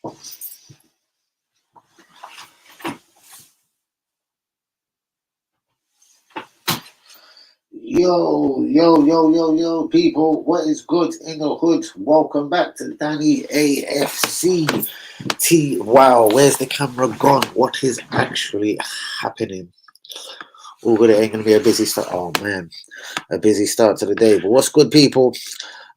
Yo, people, what is good in the hood? Welcome back to Danny AFCT. Wow, where's the camera gone? What is actually happening? Oh, good, it ain't going to be a busy start. Oh, man, a busy start to the day. But what's good, people?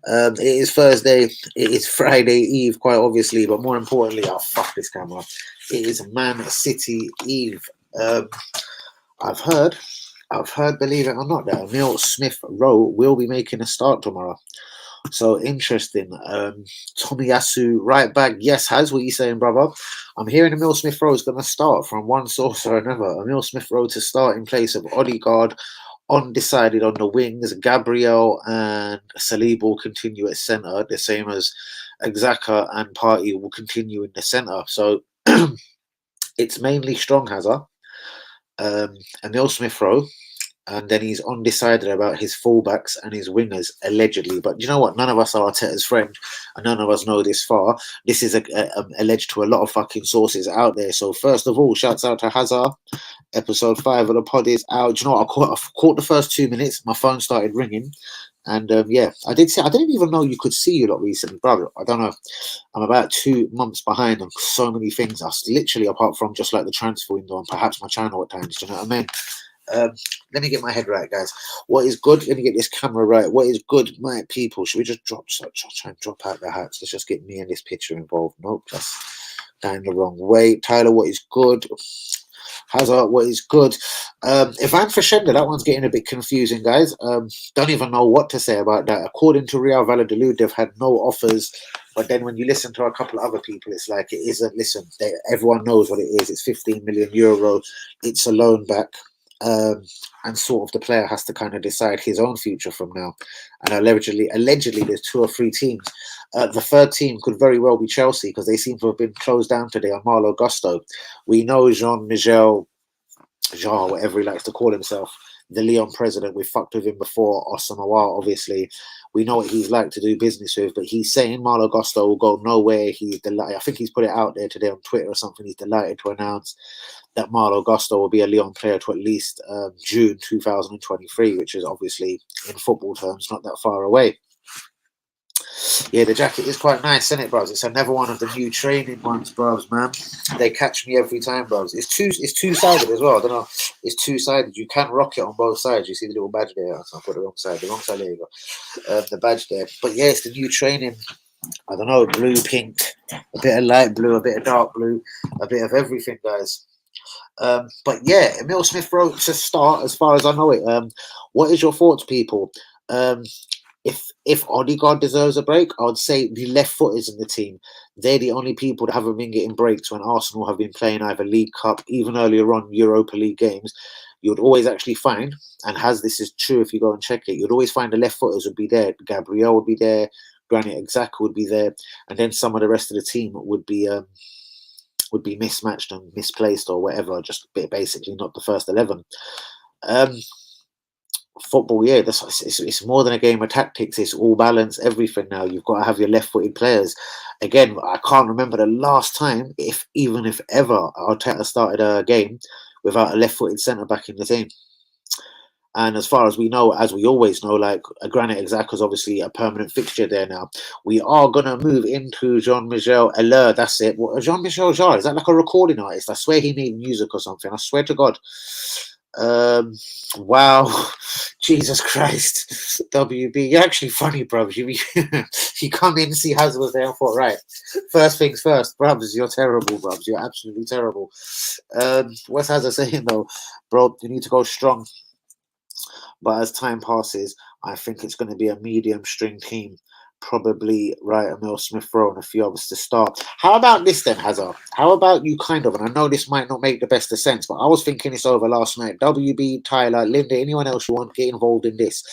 It is Thursday. It is Friday Eve, quite obviously. But more importantly, fuck this camera. It is Man City Eve. I've heard, believe it or not, that Emil Smith Rowe will be making a start tomorrow. So interesting. Tomiyasu right back. Yes, Has, what are you saying, brother? I'm hearing Emil Smith Rowe is going to start from one source or another. Emil Smith Rowe to start in place of Odegaard, undecided on the wings. Gabriel and Saliba will continue at centre, the same as Xhaka and Partey will continue in the centre. So it's mainly Strong Hazard. Emil Smith Rowe, and then he's undecided about his fullbacks and his wingers, allegedly. But you know what? None of us are Arteta's friend, and none of us know this far. This is alleged to a lot of fucking sources out there. So first of all, shouts out to Hazard. Episode 5 of the pod is out. Do you know what? I caught the first 2 minutes. My phone started ringing. And yeah, I didn't even know you could see you lot recently, brother. I don't know. I'm about 2 months behind on so many things. I literally, apart from just like the transfer window and perhaps my channel at times. Do you know what I mean? Let me get my head right, guys. What is good? Let me get this camera right. What is good, my people? Should we just try and drop out the hats? Let's just get me and this picture involved. Nope, that's going the wrong way. Tyler, what is good? Hazard, what is good? Ivan Fashenda, that one's getting a bit confusing, guys. Don't even know what to say about that. According to Real Valladolid, they've had no offers. But then when you listen to a couple of other people, it's like it isn't. Listen, everyone knows what it is. It's 15 million euro. It's a loan back. And sort of the player has to kind of decide his own future from now. And allegedly, there's 2 or 3 teams. The third team could very well be Chelsea because they seem to have been closed down today on Malo Gusto. We know Jean, whatever he likes to call himself, the Lyon president. We've fucked with him before. Osamawar, obviously. We know what he's like to do business with, but he's saying Malo Gusto will go nowhere. He's delighted. I think he's put it out there today on Twitter or something. He's delighted to announce that Malo Gusto will be a Lyon player to at least June 2023, which is obviously, in football terms, not that far away. Yeah, the jacket is quite nice, isn't it, bros? It's another one of the new training ones, bros, man. They catch me every time, bros. It's two-sided as well. I don't know. It's two-sided. You can rock it on both sides. You see the little badge there? I put the wrong side. The wrong side, there you go. The badge there. But yeah, it's the new training. I don't know, blue, pink, a bit of light blue, a bit of dark blue, a bit of everything, guys. But yeah, Emil Smith Rowe to start, as far as I know it. What is your thoughts, people? If Odegaard deserves a break, I would say the left footers in the team. They're the only people that haven't been getting breaks when Arsenal have been playing either League Cup, even earlier on Europa League games. You'd always actually find, and this is true if you go and check it, you'd always find the left footers would be there. Gabriel would be there, Granit Xhaka would be there, and then some of the rest of the team would be mismatched and misplaced or whatever, just basically not the first 11. Football, yeah, it's more than a game of tactics. It's all balance, everything now. You've got to have your left-footed players. Again, I can't remember the last time, if ever, Arteta started a game without a left-footed centre-back in the team. And as far as we know, as we always know, like Granit Xhaka is obviously a permanent fixture there now. We are going to move into Jean-Michel Aller. That's it. Jean-Michel Jarre, is that like a recording artist? I swear he made music or something. I swear to God. Wow. Jesus Christ. WB. You're actually funny, bruv. You come in and see Hazard was there and thought, right, first things first, bruvs, you're terrible, bruvs. You're absolutely terrible. What's Hazard saying, though? Bro, you need to go strong. But as time passes, I think it's going to be a medium string team. Probably Emil Smith Rowe and a few others to start. How about this then, Hazard? How about you and I know this might not make the best of sense, but I was thinking this over last night. WB, Tyler, Linda, anyone else you want to get involved in this?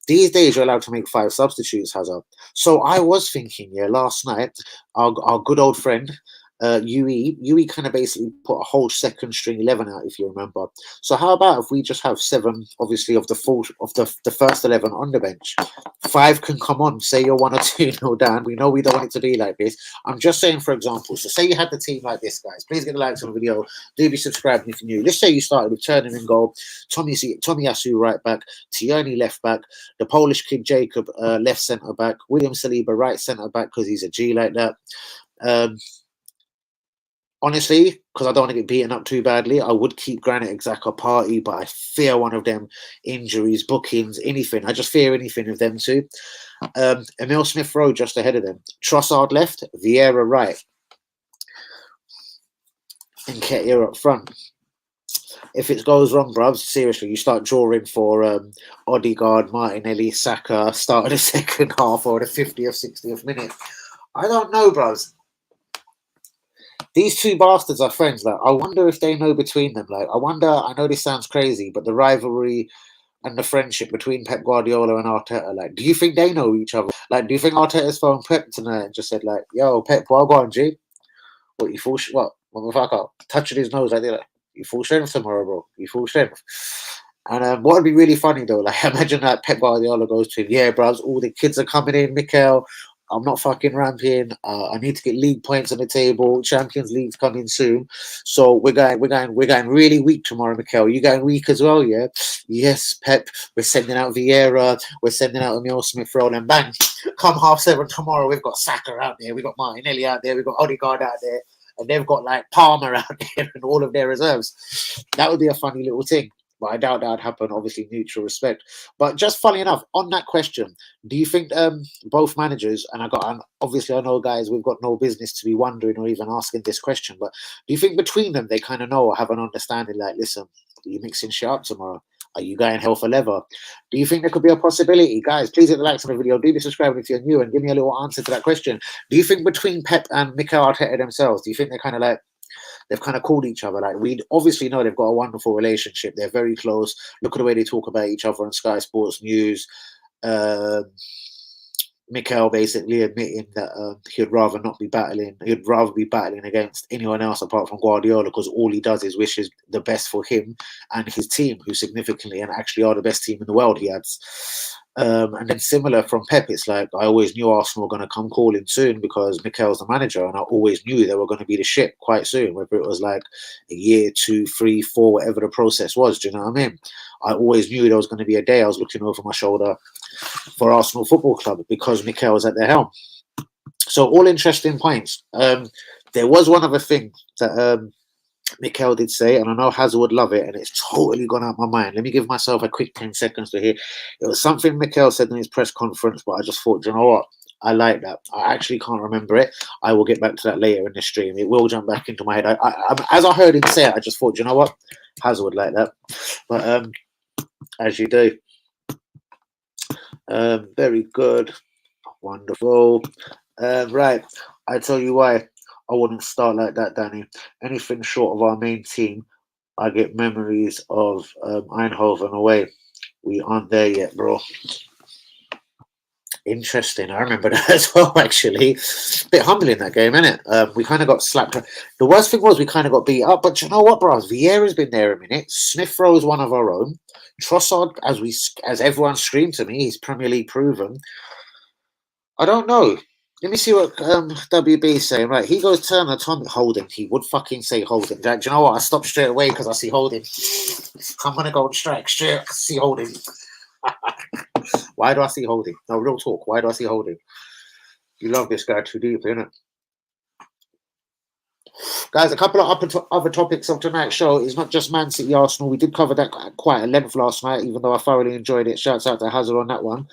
These days you're allowed to make 5 substitutes, Hazard. So I was thinking, last night, our good old friend, UE kind of basically put a whole second string 11 out, if you remember. So how about if we just have 7, obviously, of the full of the first 11 on the bench? 5 can come on. Say you're 1 or 2 nil down. We know we don't want it to be like this. I'm just saying, for example. So say you had the team like this, guys. Please get the likes on the video. Do be subscribed if you're new. Let's say you started with Turner in goal, Tomiyasu right back, Tierney left back, the Polish kid Jacob left centre back, William Saliba right centre back because he's a G like that. Honestly, because I don't want to get beaten up too badly, I would keep Granit Xhaka, Party, but I fear one of them injuries, bookings, anything. I just fear anything of them two. Emil Smith-Rowe just ahead of them. Trossard left, Vieira right, and Nketiah up front. If it goes wrong, bruv, seriously, you start drawing for Odegaard, Martinelli, Saka, start of the second half or the 50th, 60th minute. I don't know, bros. These two bastards are friends. Like, I wonder if they know between them. Like, I wonder. I know this sounds crazy, but the rivalry and the friendship between Pep Guardiola and Arteta. Like, do you think they know each other? Like, do you think Arteta's phoned Pep tonight and just said, like, "Yo, Pep, well, go on, G. What you full? What, motherfucker? Touching his nose like that. Like, you full strength tomorrow, bro. You full strength." And what would be really funny though, like imagine that Pep Guardiola goes to him, "Yeah, bros, all the kids are coming in, Mikel. I'm not fucking ramping. I need to get league points on the table. Champions League's coming soon, so we're going really weak tomorrow, Mikel. You going weak as well, yeah? Yes, Pep. We're sending out Vieira. We're sending out Emil Smith-Rowe, and bang, come 7:30 tomorrow. We've got Saka out there. We've got Martinelli out there. We've got Odegaard out there, and they've got like Palmer out there and all of their reserves. That would be a funny little thing." But I doubt that would happen, obviously, mutual respect. But just funny enough, on that question, do you think both managers, and obviously I know, guys, we've got no business to be wondering or even asking this question, but do you think between them they kind of know or have an understanding, like, listen, are you mixing shit up tomorrow? Are you going hell for leather? Do you think there could be a possibility? Guys, please hit the likes on the video. Do be subscribed if you're new and give me a little answer to that question. Do you think between Pep and Mikel Arteta themselves, do you think they're kind of like, they've kind of called each other? Like, we obviously know they've got a wonderful relationship. They're very close. Look at the way they talk about each other on Sky Sports News. Mikel basically admitting that he'd rather not be battling. He'd rather be battling against anyone else apart from Guardiola, because all he does is wishes the best for him and his team, who significantly and actually are the best team in the world, he adds. And then similar from Pep, it's like, I always knew Arsenal were going to come calling soon because Mikel's the manager, and I always knew they were going to be the shit quite soon, whether it was like a year, 2, 3, 4, whatever the process was. Do you know what I mean? I always knew there was going to be a day I was looking over my shoulder for Arsenal Football Club because Mikel was at the helm. So all interesting points. There was one other thing that Mikel did say, and I know Hazard would love it, and it's totally gone out of my mind. Let me give myself a quick 10 seconds to hear. It was something Mikel said in his press conference, but I just thought, you know what? I like that. I actually can't remember it. I will get back to that later in the stream. It will jump back into my head. As I heard him say it, I just thought, you know what? Hazard would like that. But as you do. Very good. Wonderful. Right. I tell you why I wouldn't start like that, Danny. Anything short of our main team, I get memories of Eindhoven away. We aren't there yet, bro. Interesting. I remember that as well, actually. Bit humbling that game, isn't it? We kind of got slapped. The worst thing was we kind of got beat up, but you know what, bro? Vieira's been there a minute. Smith-Rowe is one of our own. Trossard, as everyone screamed to me, he's Premier League proven. I don't know. Let me see what WB is saying. Right, he goes Turner, Tommy, Holding. He would fucking say Holding. Do you know what? I stopped straight away because I see Holding. I'm gonna go and strike straight. I see Holding. Why do I see Holding? No, real talk. Why do I see Holding? You love this guy too deep, innit? Guys, a couple of other topics of tonight's show is not just Man City Arsenal. We did cover that quite at length last night, even though I thoroughly enjoyed it. Shouts out to Hazard on that one.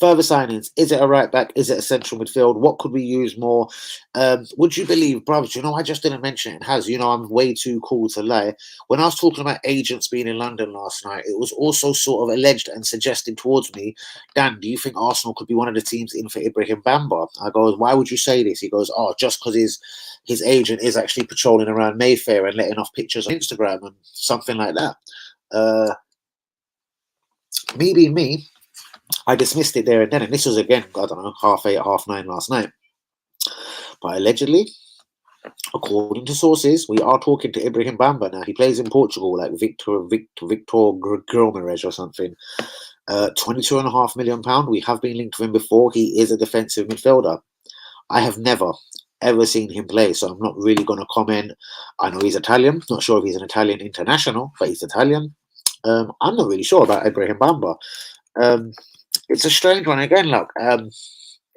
Further signings. Is it a right back? Is it a central midfield? What could we use more? Would you believe, brothers, you know, I just didn't mention it. Has, you know, I'm way too cool to lie. When I was talking about agents being in London last night, it was also sort of alleged and suggested towards me, Dan, do you think Arsenal could be one of the teams in for Ibrahim Bamba? I goes, why would you say this? He goes, oh, just because his agent is actually patrolling around Mayfair and letting off pictures on Instagram and something like that. Me being me, I dismissed it there and then, and this was again, I don't know, 8:30, 9:30 last night. But allegedly, according to sources, we are talking to Ibrahim Bamba now. He plays in Portugal, like Victor Guimarães or something. £22.5 million. We have been linked to him before. He is a defensive midfielder. I have never ever seen him play, so I'm not really going to comment. I know he's Italian. Not sure if he's an Italian international, but he's Italian. I'm not really sure about Ibrahim Bamba. It's a strange one again. Look,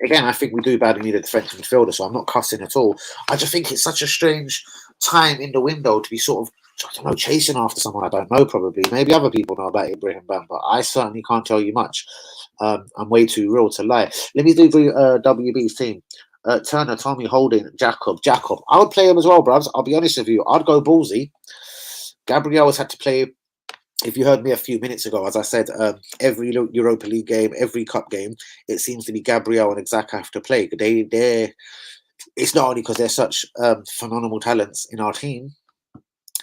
again, I think we do badly need a defensive midfielder, so I'm not cussing at all. I just think it's such a strange time in the window to be sort of, I don't know, chasing after someone I don't know, probably. Maybe other people know about Ibrahim Bamba. I certainly can't tell you much. I'm way too real to lie. Let me do the WB's team. Turner, Tommy, Holding, Jacob. I would play him as well, bruvs. I'll be honest with you. I'd go ballsy. Gabriel has had to play. If you heard me a few minutes ago, as I said, every Europa League game, every cup game, it seems to be Gabriel and Xhaka have to play. It's not only because they're such phenomenal talents in our team,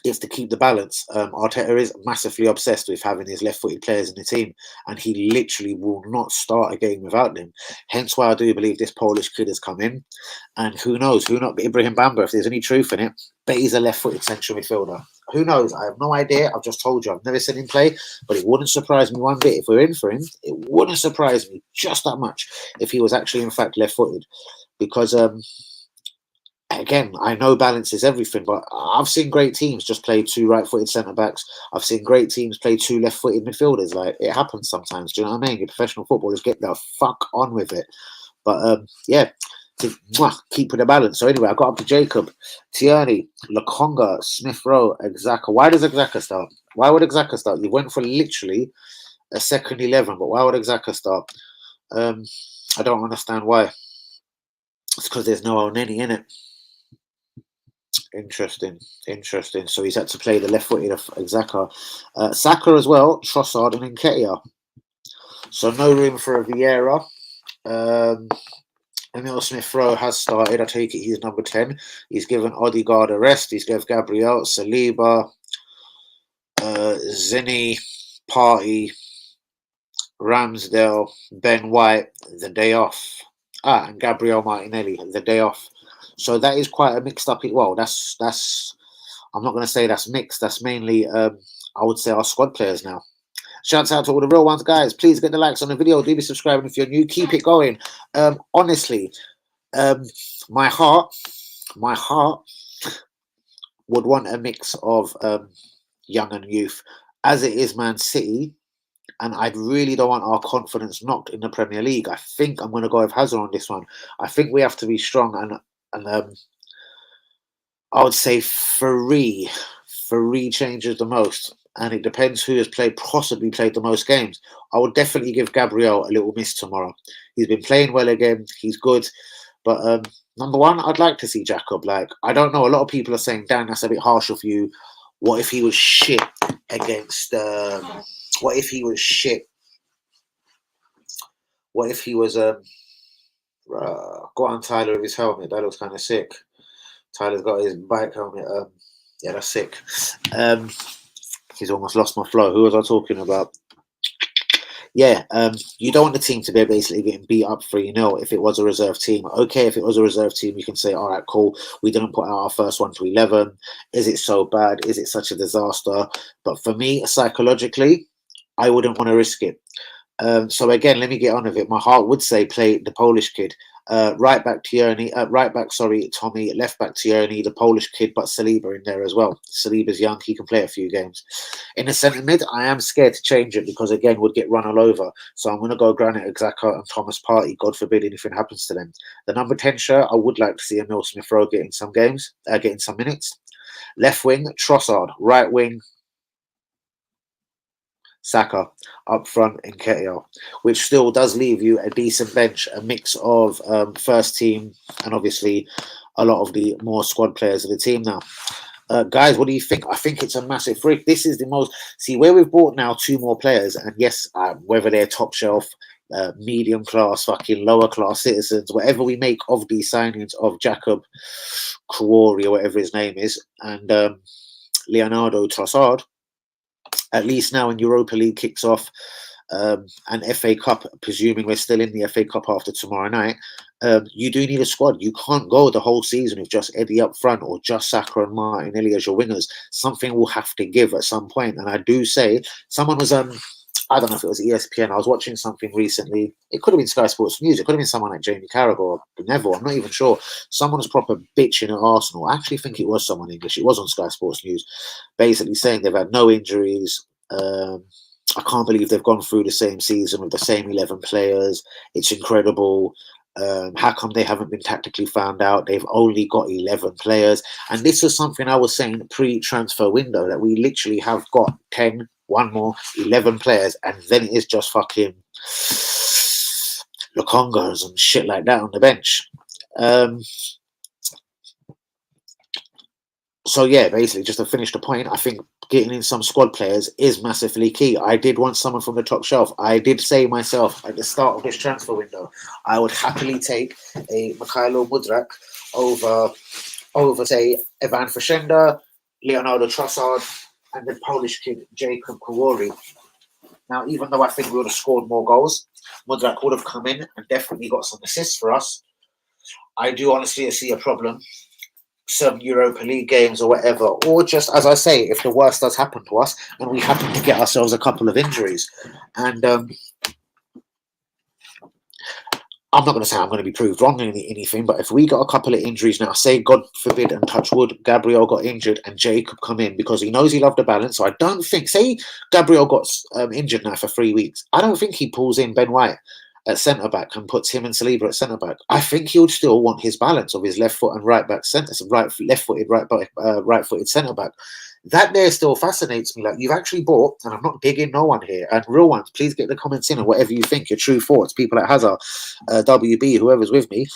it's to keep the balance. Arteta is massively obsessed with having his left-footed players in the team, and he literally will not start a game without them. Hence why I do believe this Polish kid has come in, and who knows, who not Ibrahim Bamba, if there's any truth in it, but he's a left-footed central midfielder. Who knows? I have no idea. I've just told you I've never seen him play, but it wouldn't surprise me one bit if we're in for him. It wouldn't surprise me just that much if he was actually, in fact, left-footed, because again, I know balance is everything, but I've seen great teams just play two right-footed centre-backs. I've seen great teams play two left-footed midfielders. Like, it happens sometimes. Do you know what I mean? Your professional footballers get the fuck on with it. But, yeah, to keep with the balance. So, anyway, I got up to Jacob, Tierney, Lokonga, Smith Rowe, Xhaka. Why does Xhaka start? Why would Xhaka start? You went for literally a second 11, but why would Xhaka start? I don't understand why. It's because there's no Oneni in it. Interesting. So he's had to play the left-footed of Xhaka. Saka as well, Trossard and Nketiah. So no room for a Vieira. Emil Smith-Rowe has started. I take it he's number 10. He's given Odegaard a rest. He's given Gabriel, Saliba, Zinni, Partey, Ramsdale, Ben White, the day off. And Gabriel Martinelli, the day off. So that is quite a mixed up. Well, that's. I'm not going to say that's mixed. That's mainly, I would say, our squad players now. Shouts out to all the real ones, guys. Please get the likes on the video. Do be subscribing if you're new. Keep it going. Honestly, my heart would want a mix of young and youth, as it is Man City. And I really don't want our confidence knocked in the Premier League. I think I'm going to go with Hazard on this one. I think we have to be strong and I would say Free changes the most, and it depends who has possibly played the most games. I would definitely give Gabriel a little miss tomorrow. He's been playing well again. He's good, but number one, I'd like to see Jacob. Like, I don't know. A lot of people are saying, Dan, that's a bit harsh of you. What if he was shit against? What if he was shit? What if he was got on Tyler with his helmet? That looks kind of sick. Tyler's got his bike helmet. Yeah, that's sick. He's almost lost my flow. Who was I talking about? Yeah, you don't want the team to be basically getting beat up 3-0 if it was a reserve team. Okay, if it was a reserve team, you can say, all right, cool. We didn't put out our first 1 to 11. Is it so bad? Is it such a disaster? But for me, psychologically, I wouldn't want to risk it. So again, let me get on with it. My heart would say play the Polish kid. Right back Tierney, Tommy, left back Tierney, the Polish kid, but Saliba in there as well. Saliba's young, he can play a few games. In the centre mid, I am scared to change it because again, would get run all over. So I'm going to go Granit Xhaka and Thomas Partey, God forbid anything happens to them. The number 10 shirt, I would like to see Emil Smith-Rowe getting some games, getting some minutes. Left wing, Trossard. Right wing, Saka. Up front, Nketiah, which still does leave you a decent bench, a mix of first team and obviously a lot of the more squad players of the team now. Guys, what do you think? I think it's a massive freak. This is the most... See, where we've bought now 2 more players, and yes, whether they're top shelf, medium class, fucking lower class citizens, whatever we make of these signings of Jacob Kouori or whatever his name is, and Leonardo Trossard, at least now when Europa League kicks off, and FA Cup, presuming we're still in the FA Cup after tomorrow night, you do need a squad. You can't go the whole season with just Eddie up front or just Saka and Martinelli as your wingers. Something will have to give at some point. And I do say, someone was I don't know if it was ESPN. I was watching something recently. It could have been Sky Sports News. It could have been someone like Jamie Carragher or Neville. I'm not even sure. Someone was proper bitching at Arsenal. I actually think it was someone English. It was on Sky Sports News, basically saying they've had no injuries. I can't believe they've gone through the same season with the same 11 players. It's incredible. How come they haven't been tactically found out? They've only got 11 players. And this is something I was saying pre-transfer window, that we literally have got 10, one more, 11 players, and then it is just fucking Lokongos and shit like that on the bench. So yeah, basically, just to finish the point, I think getting in some squad players is massively key. I did want someone from the top shelf. I did say myself at the start of this transfer window, I would happily take a Mikhailo Mudryk over say Evan Fashenda, Leonardo Trossard, and the Polish kid Jakub Kowori. Now, even though I think we would have scored more goals, Mudryk would have come in and definitely got some assists for us. I do honestly see a problem. Some Europa League games or whatever, or just, as I say, if the worst does happen to us and we happen to get ourselves a couple of injuries. And I'm not going to say I'm going to be proved wrong in anything, but if we got a couple of injuries now, say, God forbid, and touch wood, Gabriel got injured and Jacob come in because he knows he loved the balance. So I don't think, say Gabriel got injured now for 3 weeks, I don't think he pulls in Ben White at centre back and puts him and Saliba at centre back. I think he would still want his balance of his left foot and right back centre, right footed centre back. That there still fascinates me. Like, you've actually bought, and I'm not digging no one here, and real ones, please get the comments in and whatever you think, your true thoughts, people at Hazard, WB, whoever's with me.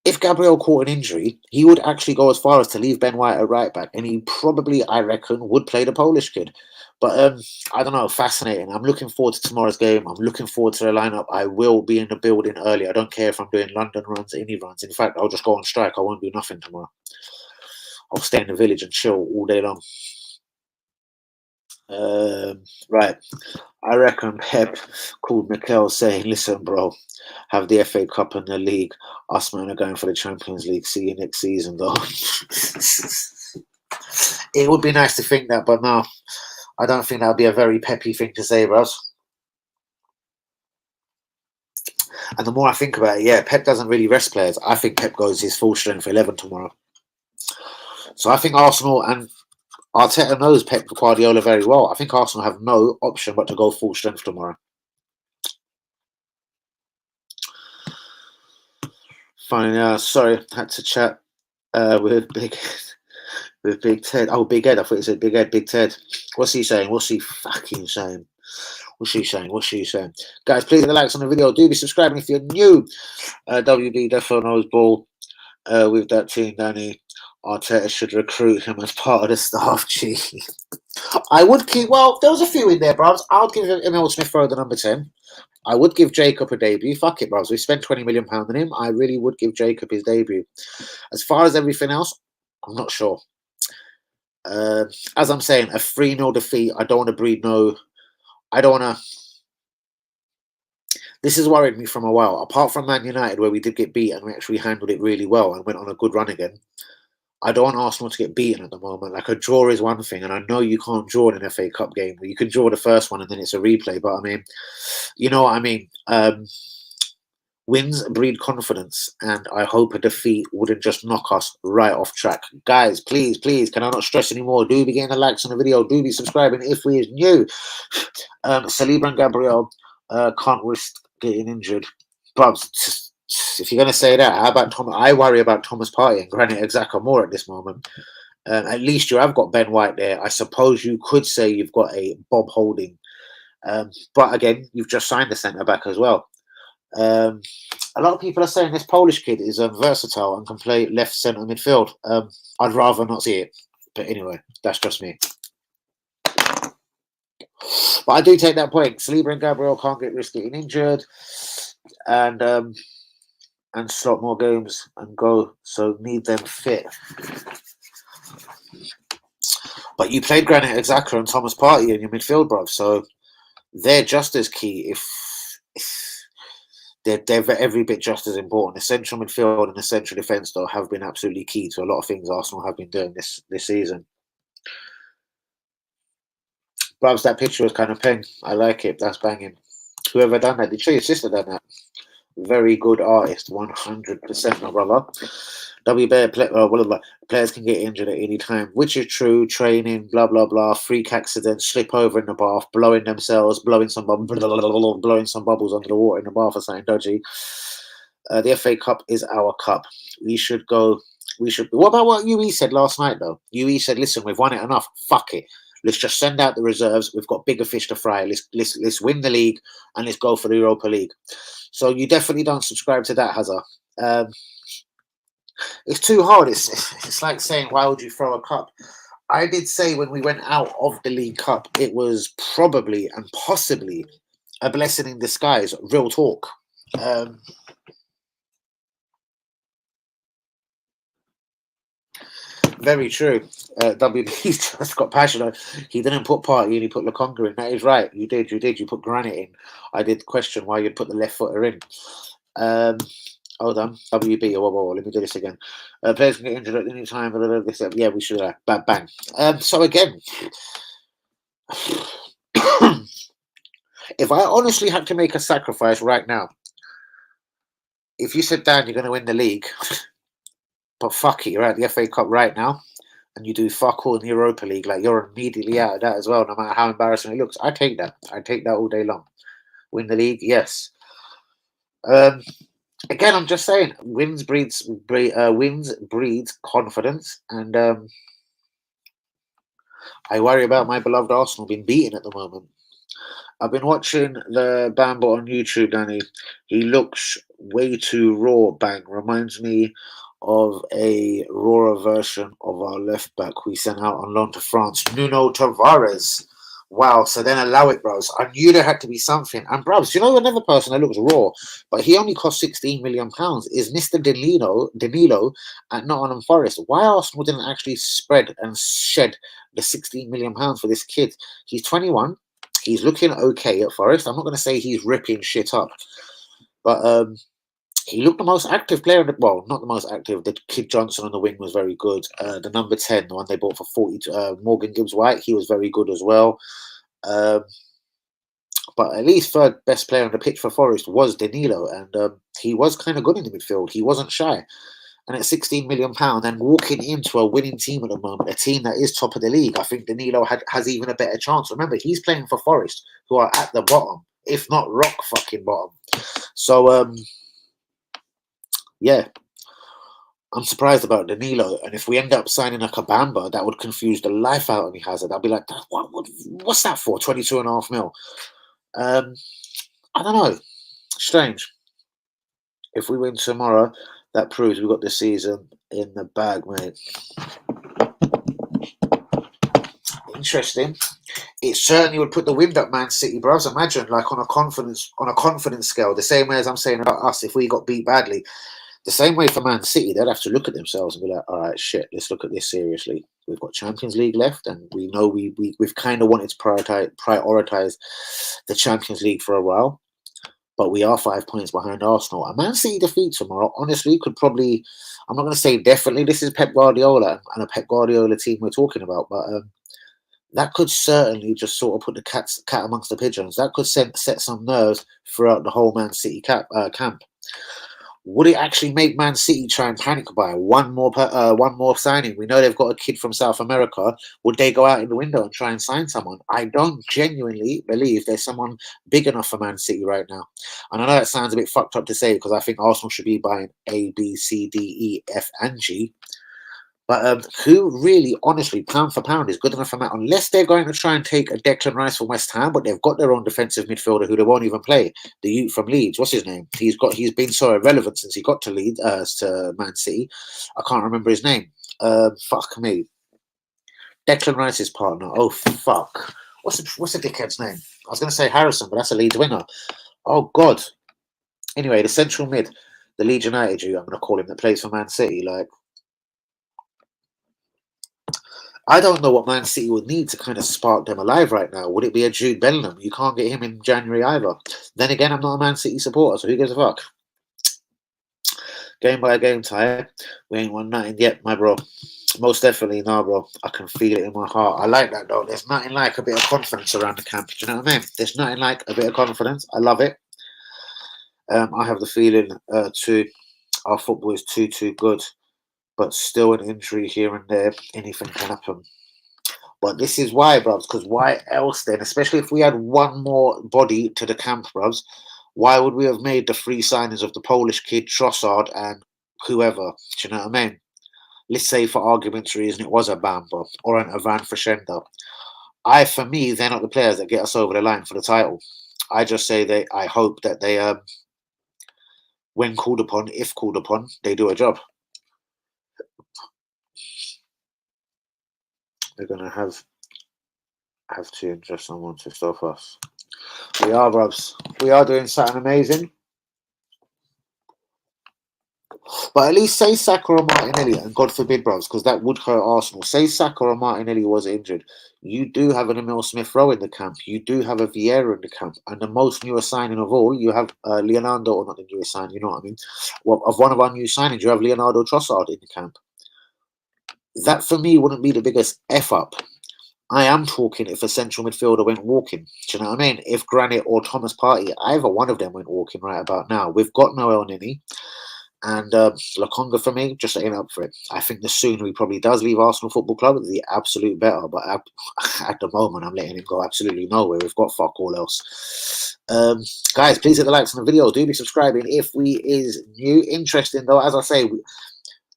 If Gabriel caught an injury, he would actually go as far as to leave Ben White at right back, and he probably, I reckon, would play the Polish kid. But I don't know, fascinating. I'm looking forward to tomorrow's game. I'm looking forward to the lineup. I will be in the building early. I don't care if I'm doing London runs, any runs. In fact, I'll just go on strike. I won't do nothing tomorrow. I'll stay in the village and chill all day long. Right. I reckon Pep called Mikel saying, listen, bro, have the FA Cup and the league. Us, man, are going for the Champions League. See you next season, though. It would be nice to think that, but no, I don't think that would be a very peppy thing to say, bros. And the more I think about it, yeah, Pep doesn't really rest players. I think Pep goes his full strength 11 tomorrow. So I think Arsenal, and Arteta knows Pep Guardiola very well. I think Arsenal have no option but to go full strength tomorrow. Fine, sorry, had to chat with Big Ted. Oh, Big Ed. I thought he said Big Ed, Big Ted. What's he saying? What's he fucking saying? What's she saying? What's she saying? Guys, please hit the likes on the video. Do be subscribing if you're new. WB definitely knows ball with that team, Danny. Arteta should recruit him as part of the staff. Gee. I would keep, well, there was a few in there, bros. I'll give Emil Smith Rowe the number 10. I would give Jacob a debut. Fuck it, bros. We spent £20 million on him. I really would give Jacob his debut. As far as everything else, I'm not sure. As I'm saying, a 3-0 defeat. I don't want to breed no. I don't want to. This has worried me from a while. Apart from Man United, where we did get beat and we actually handled it really well and went on a good run again, I don't want Arsenal to get beaten at the moment. Like, a draw is one thing, and I know you can't draw in an FA Cup game. You can draw the first one and then it's a replay. But I mean, you know what I mean? Wins breed confidence, and I hope a defeat wouldn't just knock us right off track. Guys, please, can I not stress anymore? Do be getting the likes on the video. Do be subscribing if we is new. Saliba and Gabriel can't risk getting injured. But if you're going to say that, how about Thomas? I worry about Thomas Partey and Granit Xhaka more at this moment. At least you have got Ben White there. I suppose you could say you've got a Bob Holding. But again, you've just signed a centre-back as well. A lot of people are saying this Polish kid is versatile and can play left centre midfield. I'd rather not see it. But anyway, that's just me. But I do take that point. Saliba and Gabriel can't get risk getting injured. And slot more games and go, so need them fit. But you played Granit Xhaka and Thomas Partey in your midfield, bruv. So they're just as key, if they're every bit just as important. The central midfield and the central defence, though, have been absolutely key to a lot of things Arsenal have been doing this season. Bruvs, that picture was kind of ping. I like it. That's banging. Whoever done that, did you show your sister done that? Very good artist, 100%, my brother. Players can get injured at any time, which is true. Training, blah blah blah, freak accidents, slip over in the bath, blowing themselves, blowing some bubbles under the water in the bath or something dodgy. The FA Cup is our cup. We should go. We should. What about what UE said last night, though? UE said, "Listen, we've won it enough. Fuck it. Let's just send out the reserves. We've got bigger fish to fry. Let's win the league and let's go for the Europa League." So you definitely don't subscribe to that, Hazard. It's too hard. It's like saying, why would you throw a cup? I did say when we went out of the League Cup, it was probably and possibly a blessing in disguise. Real talk. Very true. WB just got passionate. He didn't put Partey and he put Lokonga in. That is right. You did. You put Granit in. I did question why you'd put the left footer in. Hold on. WB. Whoa. Let me do this again. Players can get injured at any time. Yeah, we should. Bang. So again, if I honestly had to make a sacrifice right now, if you said, Dan, you're going to win the league, but fuck it, you're at the FA Cup right now, and you do fuck all in the Europa League, like you're immediately out of that as well, no matter how embarrassing it looks. I take that. I take that all day long. Win the league, yes. Again, I'm just saying, wins breeds confidence, and I worry about my beloved Arsenal being beaten at the moment. I've been watching the Bambo on YouTube, Danny. He looks way too raw, bang. Reminds me of a rawer version of our left back we sent out on loan to France, Nuno Tavares. Wow, so then allow it, bros. I knew there had to be something. And bros, you know another person that looks raw, but he only cost £16 million is Mr. Danilo at Nottingham Forest. Why Arsenal didn't actually spread and shed the £16 million for this kid? He's 21. He's looking okay at Forest. I'm not going to say he's ripping shit up, but he looked the most active player. Well, not the most active. The kid Johnson on the wing was very good. The number 10, the one they bought for 40, Morgan Gibbs-White, he was very good as well. But at least third best player on the pitch for Forest was Danilo, and he was kind of good in the midfield. He wasn't shy. And at £16 million, and walking into a winning team at the moment, a team that is top of the league, I think Danilo has even a better chance. Remember, he's playing for Forest, who are at the bottom, if not rock fucking bottom. So, yeah, I'm surprised about Danilo. And if we end up signing a Kabamba, that would confuse the life out of me, Hazard. I'd be like, what's that for? 22.5 mil. I don't know. Strange. If we win tomorrow, that proves we've got the season in the bag, mate. Interesting. It certainly would put the wind up Man City, bros. Imagine, like on a confidence scale, the same way as I'm saying about us. If we got beat badly, the same way for Man City, they'd have to look at themselves and be like, all right, shit, let's look at this seriously. We've got Champions League left, and we know we've kind of wanted to prioritize the Champions League for a while. But we are 5 points behind Arsenal. A Man City defeat tomorrow, honestly, could probably, I'm not going to say definitely, this is Pep Guardiola and a Pep Guardiola team we're talking about, but that could certainly just sort of put the cat amongst the pigeons. That could set some nerves throughout the whole Man City camp. Would it actually make Man City try and panic buy one more signing? We know they've got a kid from South America. Would they go out in the window and try and sign someone? I don't genuinely believe there's someone big enough for Man City right now. And I know that sounds a bit fucked up to say because I think Arsenal should be buying A, B, C, D, E, F, and G. But who really, honestly, pound for pound, is good enough for that? Unless they're going to try and take a Declan Rice from West Ham, but they've got their own defensive midfielder who they won't even play. The youth from Leeds, what's his name? He's been so irrelevant since he got to Leeds, to Man City. I can't remember his name. Fuck me. Declan Rice's partner. Oh fuck. What's the dickhead's name? I was going to say Harrison, but that's a Leeds winger. Oh god. Anyway, the central mid, the Leeds United, I'm going to call him, that plays for Man City, like. I don't know what Man City would need to kind of spark them alive right now. Would it be a Jude Bellingham? You can't get him in January either. Then again, I'm not a Man City supporter, so who gives a fuck? Game by game tie. We ain't won nothing yet, my bro. Most definitely, no, bro. I can feel it in my heart. I like that, though. There's nothing like a bit of confidence around the camp. Do you know what I mean? There's nothing like a bit of confidence. I love it. I have the feeling too. Our football is too good, but still an injury here and there. Anything can happen. But this is why, bruvs, because why else then? Especially if we had one more body to the camp, bruvs, why would we have made the free signings of the Polish kid, Trossard, and whoever? Do you know what I mean? Let's say, for argument's reason, it was a Bamba or an Ivan Freshenda. For me, they're not the players that get us over the line for the title. I just say I hope that they, when called upon, if called upon, they do a job. They're gonna have to interest someone to stop us. We are, bruvs. We are doing something amazing. But at least say Saka or Martinelli, and God forbid, bruvs, because that would hurt Arsenal. Say Saka or Martinelli was injured. You do have an Emil Smith-Rowe in the camp. You do have a Vieira in the camp. And the most newest signing of all, you have Leonardo, or not the newest signing, you know what I mean? Well, of one of our new signings, you have Leonardo Trossard in the camp. That, for me, wouldn't be the biggest F-up. I am talking if a central midfielder went walking. Do you know what I mean? If Granit or Thomas Partey, either one of them went walking right about now. We've got Noel Nini. And Lokonga, for me, just ain't up for it. I think the sooner he probably does leave Arsenal Football Club, the absolute better. But at the moment, I'm letting him go absolutely nowhere. We've got fuck all else. Guys, please hit the likes on the video. Do be subscribing if we is new. Interesting, though, as I say,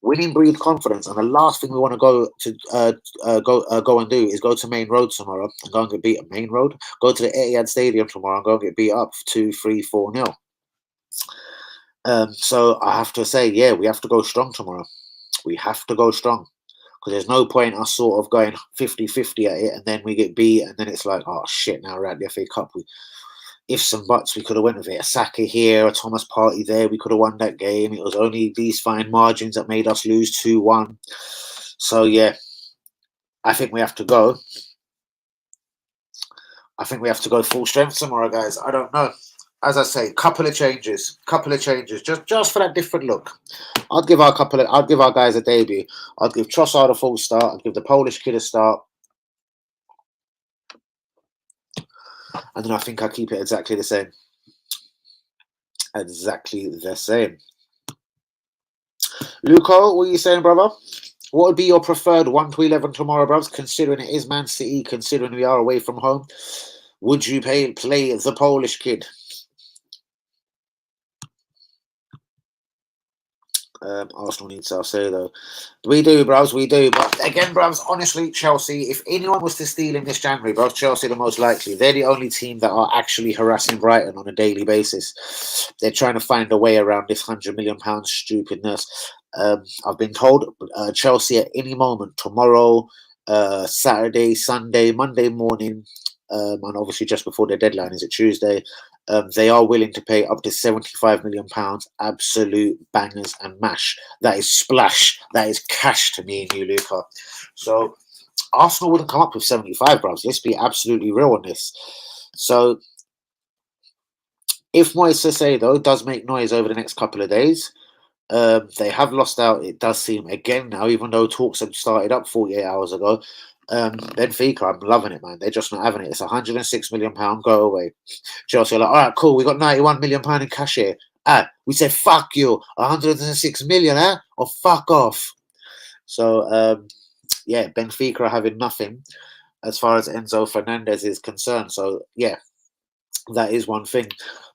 winning breeds confidence. And the last thing we want to go and do is go to Main Road tomorrow and go and get beat at Main Road. Go to the Etihad Stadium tomorrow and go and get beat up 2, 3, 4-0. So I have to say, yeah, we have to go strong tomorrow. We have to go strong. Because there's no point us sort of going 50-50 at it and then we get beat and then it's like, oh shit, now we're at the FA Cup. Ifs and buts, we could have went with it. A Saka here, a Thomas Partey there, we could have won that game. It was only these fine margins that made us lose 2-1. So yeah, I think we have to go. I think we have to go full strength tomorrow, guys. I don't know. As I say, couple of changes, just for that different look. I'd give our guys a debut. I'd give Trossard a full start. I'd give the Polish kid a start, and then I think I'll keep it exactly the same. Exactly the same. Luco, what are you saying, brother? What would be your preferred 1 to 11 tomorrow, bros? Considering it is Man City, considering we are away from home, would you play the Polish kid? Arsenal needs to say though. We do, bros, we do. But again, bros, honestly, Chelsea, if anyone was to steal in this January, bros, Chelsea are the most likely. They're the only team that are actually harassing Brighton on a daily basis. They're trying to find a way around this £100 million stupidness. I've been told Chelsea at any moment, tomorrow, Saturday, Sunday, Monday morning, and obviously just before their deadline, is it Tuesday? They are willing to pay up to £75 million, absolute bangers and mash. That is splash. That is cash to me and you, Luca. So Arsenal wouldn't come up with 75, bros. Let's be absolutely real on this. So if Moise Caicedo does make noise over the next couple of days, they have lost out, it does seem, again now, even though talks had started up 48 hours ago. Benfica, I'm loving it, man. They're just not having it. It's £106 million. Go away. Chelsea are like, all right, cool. We got £91 million in cash here. We said, fuck you. 106 million, or fuck off. So, yeah, Benfica are having nothing as far as Enzo Fernandez is concerned. So, yeah, that is one thing.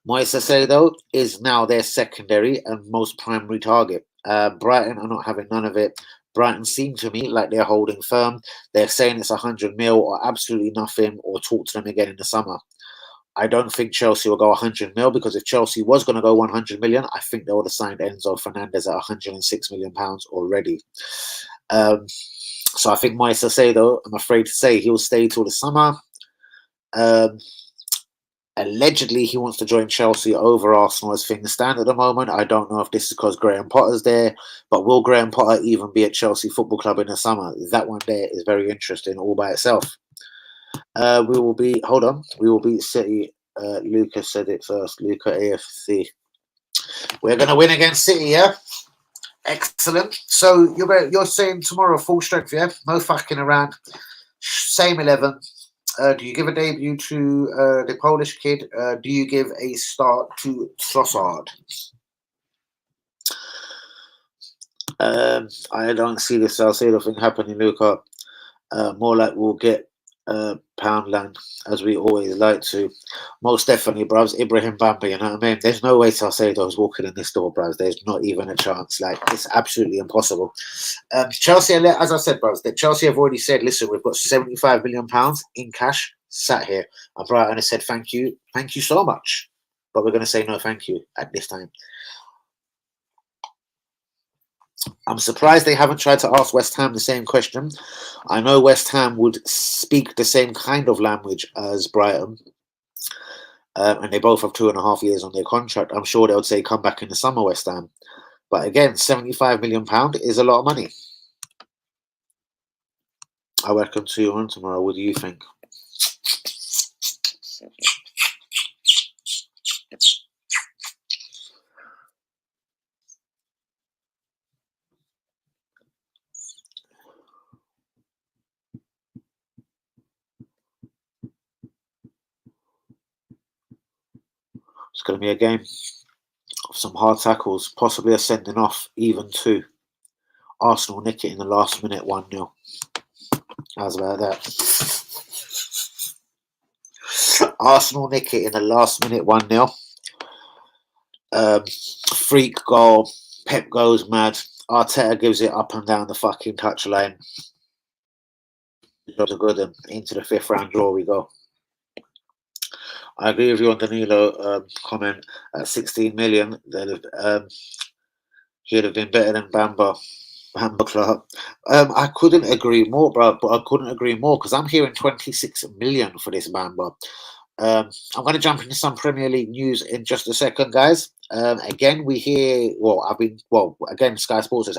Moise Caicedo is now their secondary and most primary target. Brighton are not having none of it. Brighton seem to me like they're holding firm. They're saying it's 100 mil or absolutely nothing, or talk to them again in the summer. I don't think Chelsea will go 100 mil, because if Chelsea was going to go 100 million, I think they would have signed Enzo Fernandez at 106 million pounds already. So I think Moise Caicedo, I'm afraid to say, he'll stay till the summer. Allegedly, he wants to join Chelsea over Arsenal as things stand at the moment. I don't know if this is because Graham Potter's there, but will Graham Potter even be at Chelsea Football Club in the summer? That one there is very interesting all by itself. We will be, hold on, we will beat City. Luca said it first. Luca AFC. We're going to win against City, yeah? Excellent. So you're saying tomorrow full strength, yeah? No fucking around. Same 11. Do you give a debut to the Polish kid? Do you give a start to Trossard? I don't see the Salcedo thing happening, Luca. More like we'll get Poundland, as we always like to. Most definitely, bruvs. Ibrahim Bamba, you know what I mean? There's no way Salcedo's walking in this door, bruvs. There's not even a chance. Like, it's absolutely impossible. Chelsea, as I said, bruvs, that Chelsea have already said, listen, we've got £75 million in cash sat here. And Brighton has said, thank you so much. But we're going to say no thank you at this time. I'm surprised they haven't tried to ask West Ham the same question. I know West Ham would speak the same kind of language as Brighton. And they both have 2.5 years on their contract. I'm sure they would say, come back in the summer, West Ham. But again, £75 million is a lot of money. I reckon 2-1 tomorrow. What do you think? It's going to be a game of some hard tackles, possibly a sending off, even 2. Arsenal nick it in the last minute, 1-0. How's about that? Arsenal nick it in the last minute, 1-0. Freak goal. Pep goes mad. Arteta gives it up and down the fucking touchline. Jobs are good, and into the 5th round draw we go. I agree with you on Danilo comment. At 16 million, he'd have been better than Bamba Clark. I couldn't agree more, bro. But I couldn't agree more because I'm hearing 26 million for this Bamba. I'm going to jump into some Premier League news in just a second, guys. Again, we hear, again, Sky Sports says,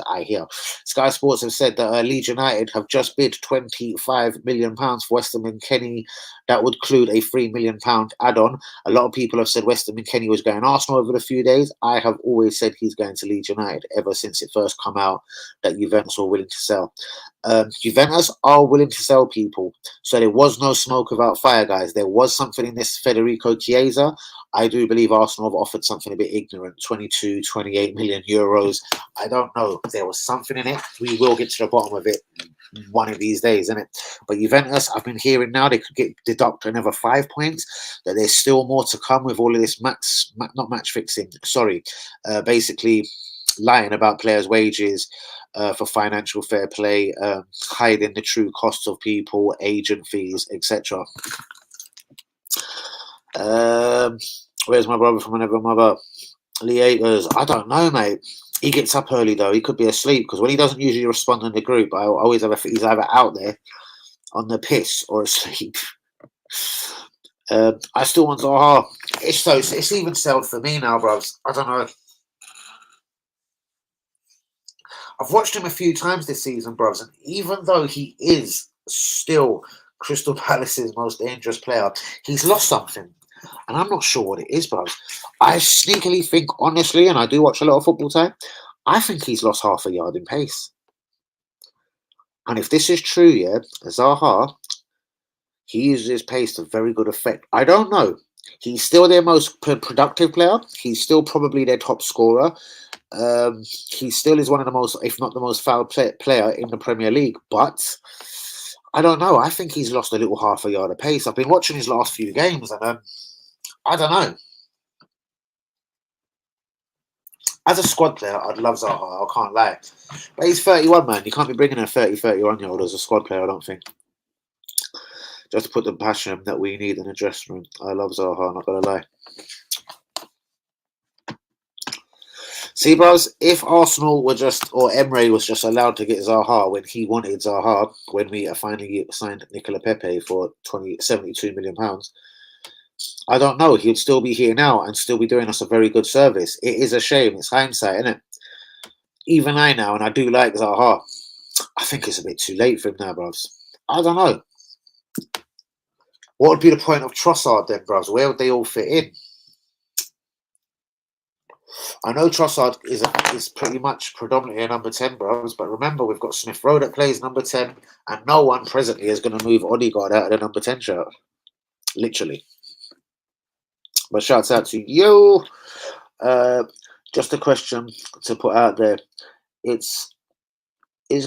Sky Sports have said that Leeds United have just bid £25 million for Weston McKennie. That would include a £3 million add-on. A lot of people have said Weston McKennie was going Arsenal over the few days. I have always said he's going to Leeds United ever since it first come out that Juventus were willing to sell. Juventus are willing to sell people. So there was no smoke without fire, guys. There was something in this Federico Chiesa. I do believe Arsenal have offered something a bit ignorant, 22, 28 million euros. I don't know. There was something in it. We will get to the bottom of it one of these days, isn't it? But Juventus, I've been hearing now they could deduct another 5 points, that there's still more to come with all of this not match fixing, basically lying about players' wages for financial fair play, hiding the true costs of people, agent fees, etc. Where's my brother from another mother? Leaters. I don't know, mate. He gets up early though. He could be asleep because when he doesn't usually respond in the group, I always have he's either out there on the piss or asleep. I still want Zaha. It's even sold for me now, bros. I don't know. I've watched him a few times this season, bros, and even though he is still Crystal Palace's most dangerous player, he's lost something. And I'm not sure what it is, bros. I sneakily think, honestly, and I do watch a lot of football time, I think he's lost half a yard in pace. And if this is true, yeah, Zaha, he uses his pace to very good effect. I don't know. He's still their most productive player. He's still probably their top scorer. He still is one of the most, if not the most foul player in the Premier League. But I don't know. I think he's lost a little half a yard of pace. I've been watching his last few games, and I don't know. As a squad player, I'd love Zaha. I can't lie. But he's 31, man. You can't be bringing a 31-year-old as a squad player, I don't think. Just to put the passion that we need in the dressing room. I love Zaha, I'm not going to lie. See, bros, if Arsenal were just, or Emre was just allowed to get Zaha when he wanted Zaha, when we finally signed Nicola Pepe for £72 million, I don't know. He'd still be here now and still be doing us a very good service. It is a shame. It's hindsight, isn't it? Even I now, and I do like Zaha. I think it's a bit too late for him now, bros. I don't know. What would be the point of Trossard then, bros? Where would they all fit in? I know Trossard is pretty much predominantly a number 10, bros, but remember we've got Smith Rowe that plays number 10, and no one presently is going to move Odegaard out of the number 10 shirt. Literally. But shouts out to you. Just a question to put out there. Is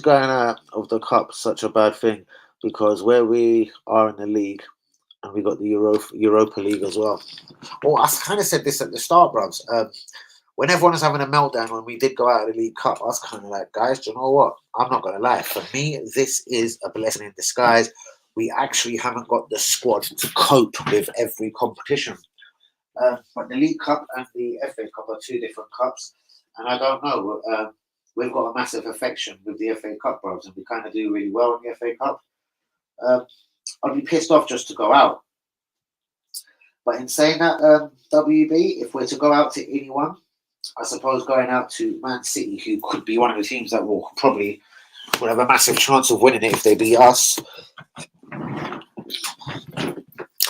going out of the cup such a bad thing? Because where we are in the league, and we got the Europa League as well. Well, I kind of said this at the start, bros. When everyone was having a meltdown when we did go out of the League Cup, I was kind of like, guys, do you know what? I'm not going to lie. For me, this is a blessing in disguise. We actually haven't got the squad to cope with every competition. But the League Cup and the FA Cup are two different cups. And I don't know. We've got a massive affection with the FA Cup, bros, and we kind of do really well in the FA Cup. I'd be pissed off just to go out. But in saying that, WB, if we're to go out to anyone, I suppose going out to Man City, who could be one of the teams that will probably would have a massive chance of winning it if they beat us.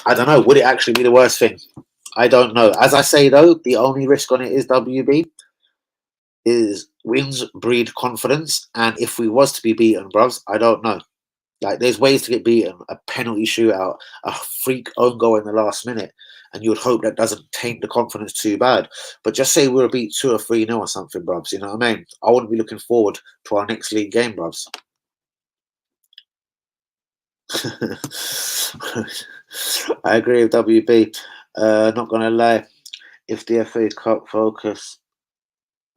I don't know. Would it actually be the worst thing? I don't know. As I say, though, the only risk on it is WB. Is wins breed confidence. And if we was to be beaten, bros, I don't know. Like, there's ways to get beaten. A penalty shootout, a freak own goal in the last minute. And you would hope that doesn't taint the confidence too bad. But just say we were beat 2 or 3-0 or something, brubs. You know what I mean? I wouldn't be looking forward to our next league game, brubs. I agree with WB. Not going to lie. If the FA Cup focus,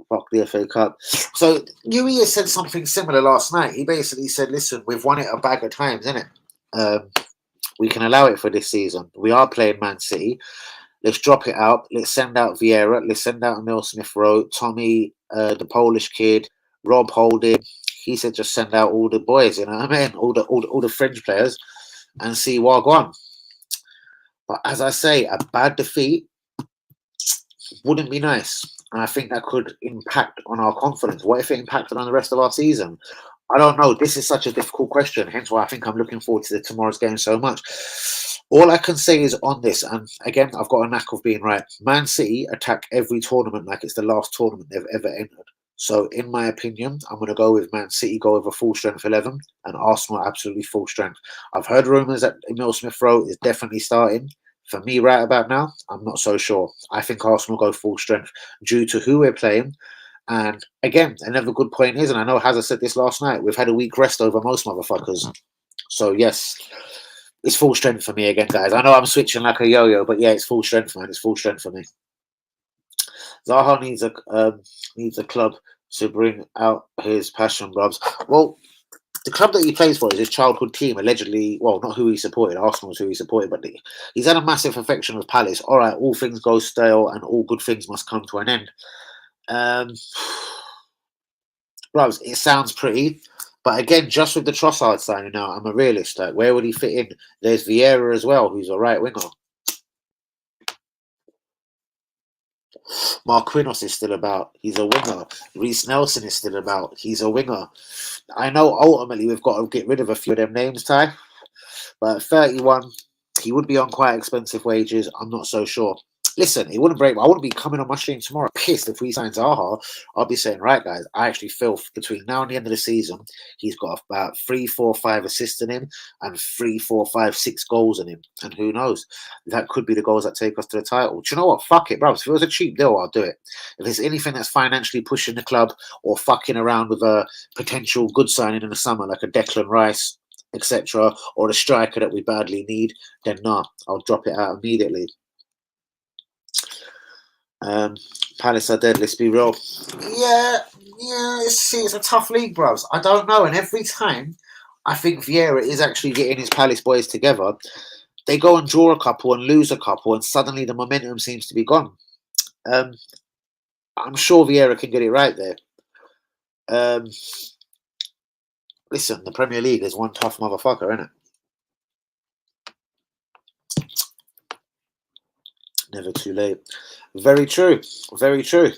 fuck the FA Cup. So Newey has said something similar last night. He basically said, listen, we've won it a bag of times, innit? We can allow it for this season. We are playing Man City. Let's drop it out. Let's send out Vieira. Let's send out Emil Smith Rowe, Tommy, the Polish kid, Rob Holding. He said just send out all the boys, you know what I mean? All the French players and see what on. But as I say, a bad defeat wouldn't be nice. And I think that could impact on our confidence. What if it impacted on the rest of our season? I don't know. This is such a difficult question. Hence why I think I'm looking forward to tomorrow's game so much. All I can say is on this, and again, I've got a knack of being right. Man City attack every tournament like it's the last tournament they've ever entered. So, in my opinion, I'm going to go with Man City, go with a full strength 11, and Arsenal absolutely full strength. I've heard rumours that Emil Smith Rowe is definitely starting. For me, right about now, I'm not so sure. I think Arsenal go full strength due to who we're playing. And again, another good point is, and I know Hazard said this last night, we've had a week rest over most motherfuckers. So, yes, it's full strength for me again, guys. I know I'm switching like a yo-yo, but yeah, it's full strength, man. It's full strength for me. Zaha needs a club to bring out his passion, brubs. Well, the club that he plays for is his childhood team, allegedly. Well, not who he supported. Arsenal's who he supported, but he's had a massive affection with Palace. All right, all things go stale, and all good things must come to an end. Brubs, it sounds pretty. But again, just with the Trossard signing now, I'm a realist. Like, where would he fit in? There's Vieira as well, who's a right winger. Marquinhos is still about. He's a winger. Reece Nelson is still about. He's a winger. I know ultimately we've got to get rid of a few of them names, Ty. But at 31, he would be on quite expensive wages. I'm not so sure. Listen, it wouldn't break. I wouldn't be coming on my stream tomorrow pissed if we signed Zaha. I'll be saying, right, guys, I actually feel between now and the end of the season, he's got about 3, 4, 5 assists in him and 3, 4, 5, 6 goals in him. And who knows? That could be the goals that take us to the title. Do you know what? Fuck it, bro. If it was a cheap deal, I'll do it. If there's anything that's financially pushing the club or fucking around with a potential good signing in the summer, like a Declan Rice, etc., or a striker that we badly need, then nah, I'll drop it out immediately. Palace are dead, let's be real. Yeah, it's a tough league, bros. I don't know. And every time I think Vieira is actually getting his Palace boys together, they go and draw a couple and lose a couple, and suddenly the momentum seems to be gone. I'm sure Vieira can get it right there. Listen, the Premier League is one tough motherfucker, isn't it? Never too late. Very true. Very true.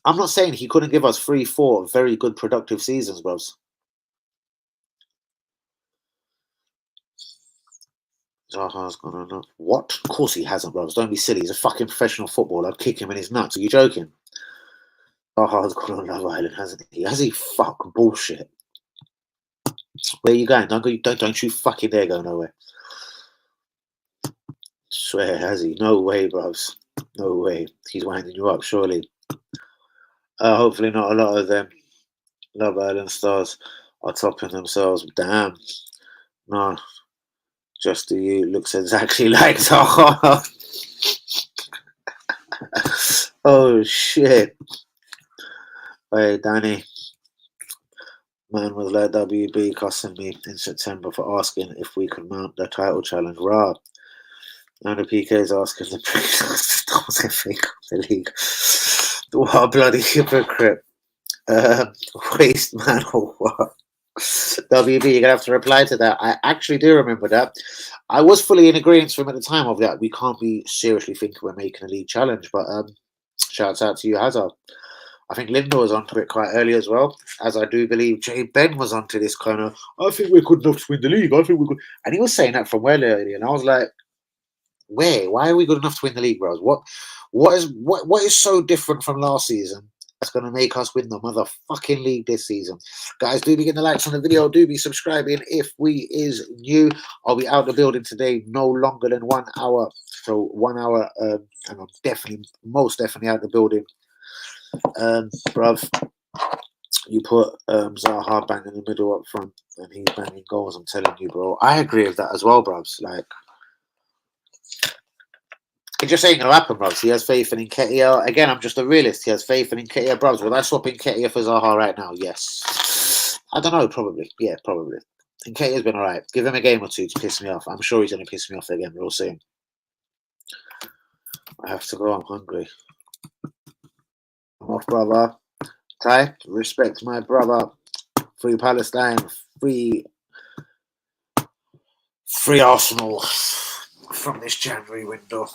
I'm not saying he couldn't give us 3-4 very good productive seasons, bros. Zaha's gone on. What? Of course he hasn't, bros. Don't be silly. He's a fucking professional footballer. I'd kick him in his nuts. Are you joking? Zaha's gone on Love Island, hasn't he? Has he? Fuck bullshit. Where are you going? Don't you fucking dare go nowhere. Swear, has he? No way, bros. No way. He's winding you up, surely. Hopefully not a lot of them Love Island stars are topping themselves. Damn. No. Just the you looks exactly like Zaha. Oh shit. Hey Danny. Man was like WB cussing me in September for asking if we could mount the title challenge. Raw. And the PK is asking the fake of the league. What a bloody hypocrite. Waste man or what? WB, you're gonna have to reply to that. I actually do remember that. I was fully in agreement with him at the time of that. We can't be seriously thinking we're making a league challenge, but shouts out to you, Hazard. I think Linda was onto it quite early as well, as I do believe Jay Ben was onto this kind of, I think we're good enough to win the league. I think we're good. And he was saying that from well early, and I was like, where? Why are we good enough to win the league, bros? What is so different from last season that's going to make us win the motherfucking league this season? Guys, do be getting the likes on the video. Do be subscribing if we is new. I'll be out the building today no longer than 1 hour. So 1 hour, and I'm most definitely out the building. Bruv, you put Zaha bang in the middle up front and he's banging goals. I'm telling you, bro. I agree with that as well, bruvs. Like, it just ain't gonna happen, bros. He has faith in Nketiah. Again, I'm just a realist. He has faith in Nketiah, bros. Would I swap Nketiah for Zaha right now? Yes. I don't know. Probably. Yeah, probably. Nketiah's been alright. Give him a game or two to piss me off. I'm sure he's gonna piss me off again real soon. I have to go. I'm hungry. I'm off, brother. Ty, respect my brother. Free Palestine. Free Arsenal from this January window.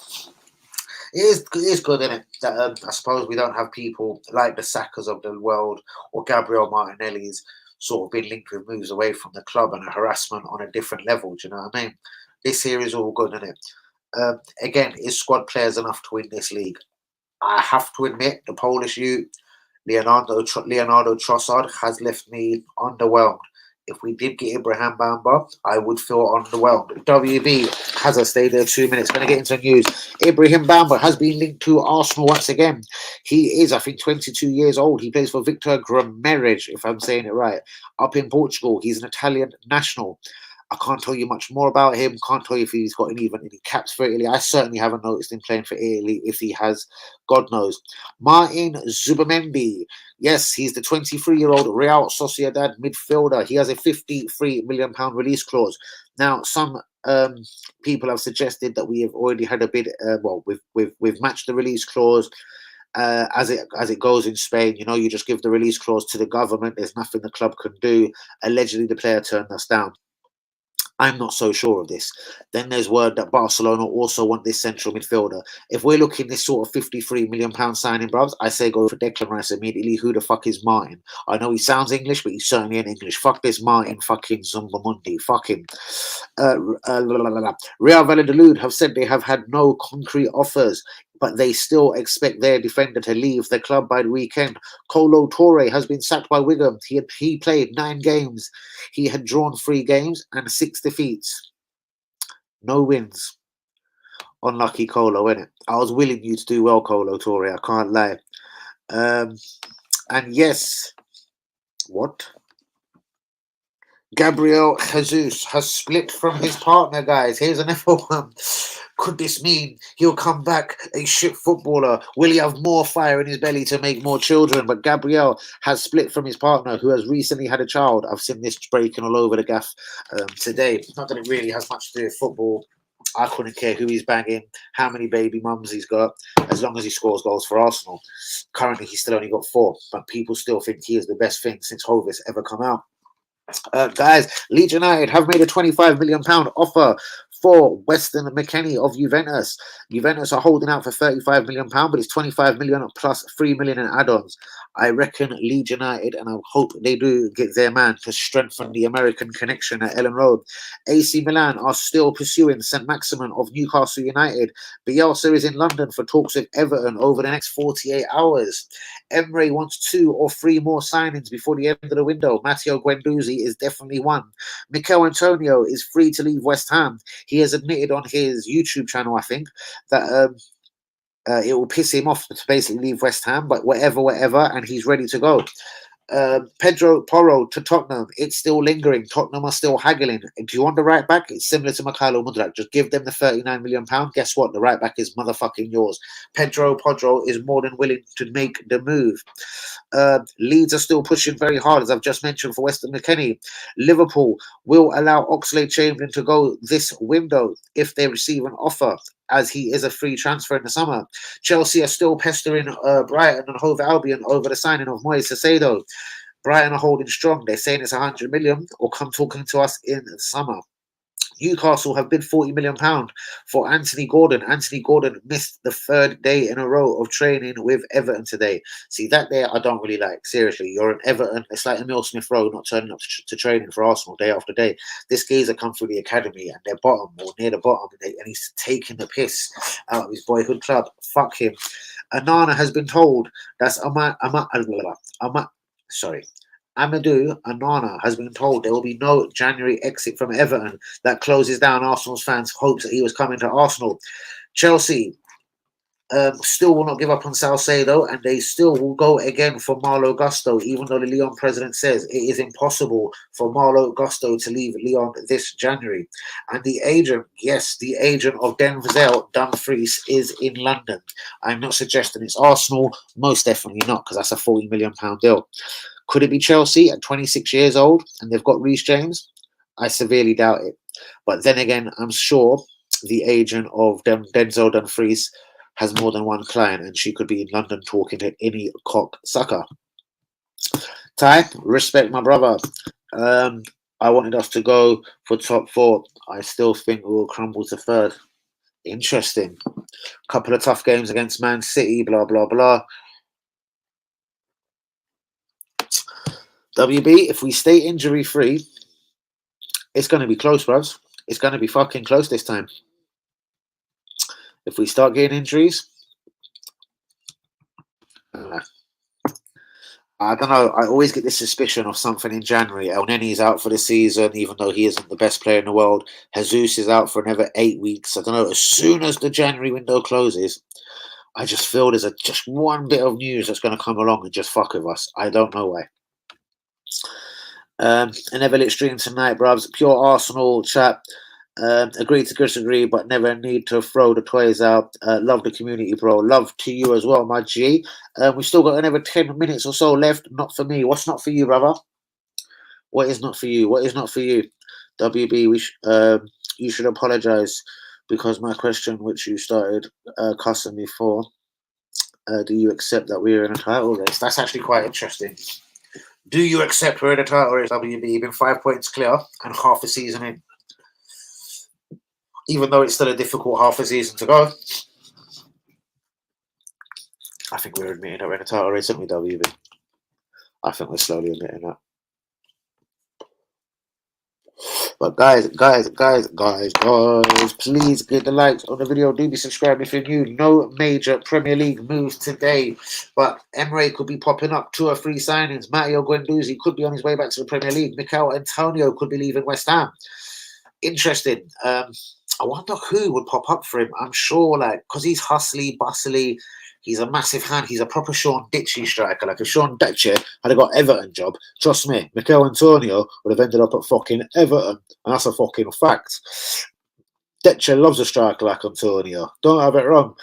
It is good, isn't it? That, I suppose we don't have people like the Sakas of the world or Gabriel Martinelli's sort of been linked with moves away from the club and a harassment on a different level. Do you know what I mean? This here is all good, isn't it? Again, is squad players enough to win this league? I have to admit, the Polish youth, Leonardo Trossard, has left me underwhelmed. If we did get Ibrahim Bamba, I would feel underwhelmed. WB has us stay there 2 minutes. Going to get into news. Ibrahim Bamba has been linked to Arsenal once again. He is, I think, 22 years old. He plays for Victor Gramerge, if I'm saying it right, up in Portugal. He's an Italian national. I can't tell you much more about him. Can't tell you if he's got any caps for Italy. I certainly haven't noticed him playing for Italy. If he has, God knows. Martin Zubimendi. Yes, he's the 23-year-old Real Sociedad midfielder. He has a £53 million release clause. Now, some people have suggested that we have already had a bid. We've matched the release clause. As it goes in Spain, you know, you just give the release clause to the government. There's nothing the club can do. Allegedly, the player turned us down. I'm not so sure of this. Then there's word that Barcelona also want this central midfielder. If we're looking this sort of £53 million signing, bruvs, I say go for Declan Rice immediately. Who the fuck is Martin? I know he sounds English, but he's certainly ain't English. Fuck this Martin fucking Zumbamundi. Fuck him. Real Valladolid have said they have had no concrete offers, but they still expect their defender to leave the club by the weekend. Kolo Touré has been sacked by Wigan. He played 9 games. He had drawn 3 games and 6 defeats. No wins. Unlucky Kolo, innit? I was willing you to do well, Kolo Touré. I can't lie. And yes, what? Gabriel Jesus has split from his partner, guys. Here's another one. Could this mean he'll come back a shit footballer? Will he have more fire in his belly to make more children? But Gabriel has split from his partner, who has recently had a child. I've seen this breaking all over the gaff today. Not that it really has much to do with football. I couldn't care who he's banging, how many baby mums he's got, as long as he scores goals for Arsenal. Currently, he's still only got 4, but people still think he is the best thing since Hovis ever come out. Guys, Leeds United have made a £25 million offer for Weston McKennie of Juventus. Juventus are holding out for £35 million, but it's £25 million plus £3 million in add-ons. I reckon Leeds United, and I hope they do get their man to strengthen the American connection at Ellen Road. AC Milan are still pursuing St. Maximin of Newcastle United. Bielsa is in London for talks with Everton over the next 48 hours. Emre wants 2 or 3 more signings before the end of the window. Matteo Guendouzi is definitely one. Mikel Antonio is free to leave West Ham. He has admitted on his YouTube channel, I think, that it will piss him off to basically leave West Ham, but whatever, and he's ready to go. Pedro Porro to Tottenham. It's still lingering. Tottenham are still haggling. Do you want the right back? It's similar to Mikhailo Mudryk. Just give them the £39 million. Guess what? The right back is motherfucking yours. Pedro Porro is more than willing to make the move. Leeds are still pushing very hard, as I've just mentioned, for Weston McKennie. Liverpool will allow Oxlade-Chamberlain to go this window if they receive an offer, as he is a free transfer in the summer. Chelsea are still pestering Brighton and Hove Albion over the signing of Moises Caicedo. Brighton are holding strong. They're saying it's 100 million or come talking to us in the summer. Newcastle have bid £40 million for Anthony Gordon. Anthony Gordon missed the 3rd day in a row of training with Everton today. See, that there I don't really like. Seriously, you're an Everton. It's like Emile Smith Rowe not turning up to training for Arsenal day after day. This geezer come through the academy and they're bottom or near the bottom, and he's taking the piss out of his boyhood club. Fuck him. Anana has been told that's Amadou Onana has been told there will be no January exit from Everton. That closes down Arsenal's fans' hopes that he was coming to Arsenal. Chelsea still will not give up on Salcedo, and they still will go again for Malo Gusto, even though the Lyon president says it is impossible for Malo Gusto to leave Lyon this January. And the agent, yes, the agent of Denzel Dumfries is in London. I'm not suggesting it's Arsenal, most definitely not, because that's a £40 million deal. Could it be Chelsea at 26 years old and they've got Reece James? I severely doubt it. But then again, I'm sure the agent of Denzel Dumfries has more than one client, and she could be in London talking to any cocksucker. Ty, respect my brother. I wanted us to go for top 4. I still think we will crumble to 3rd. Interesting. Couple of tough games against Man City, blah, blah, blah. WB, if we stay injury-free, it's going to be close, bruv. It's going to be fucking close this time. If we start getting injuries, I don't know. I always get this suspicion of something in January. El Neni's out for the season, even though he isn't the best player in the world. Jesus is out for another 8 weeks. I don't know. As soon as the January window closes, I just feel there's just one bit of news that's going to come along and just fuck with us. I don't know why. An Everlit stream tonight, bruvs. Pure Arsenal chat. Agree to disagree, but never need to throw the toys out. Love the community, bro. Love to you as well, my G. We've still got another 10 minutes or so left. Not for me. What's not for you, brother? What is not for you? What is not for you? WB, you should apologize because my question, which you started cussing me for, do you accept that we're in a title race? That's actually quite interesting. Do you accept we're in a title race, WB? You've been 5 points clear and half a season in. Even though it's still a difficult half a season to go. I think we're admitting that we're in a title race, aren't we, WB? I think we're slowly admitting that. But guys, please get the likes on the video. Do be subscribed if you're new. No major Premier League moves today, but Emre could be popping up 2 or 3 signings. Matteo Guendouzi could be on his way back to the Premier League. Mikel Antonio could be leaving West Ham. Interesting. I wonder who would pop up for him. I'm sure, like, because he's hustly, bustly. He's a massive hand. He's a proper Sean Ditchy striker. Like, if Sean Ditchy had got Everton job, trust me, Mikel Antonio would have ended up at fucking Everton. And that's a fucking fact. Ditchy loves a striker like Antonio. Don't have it wrong.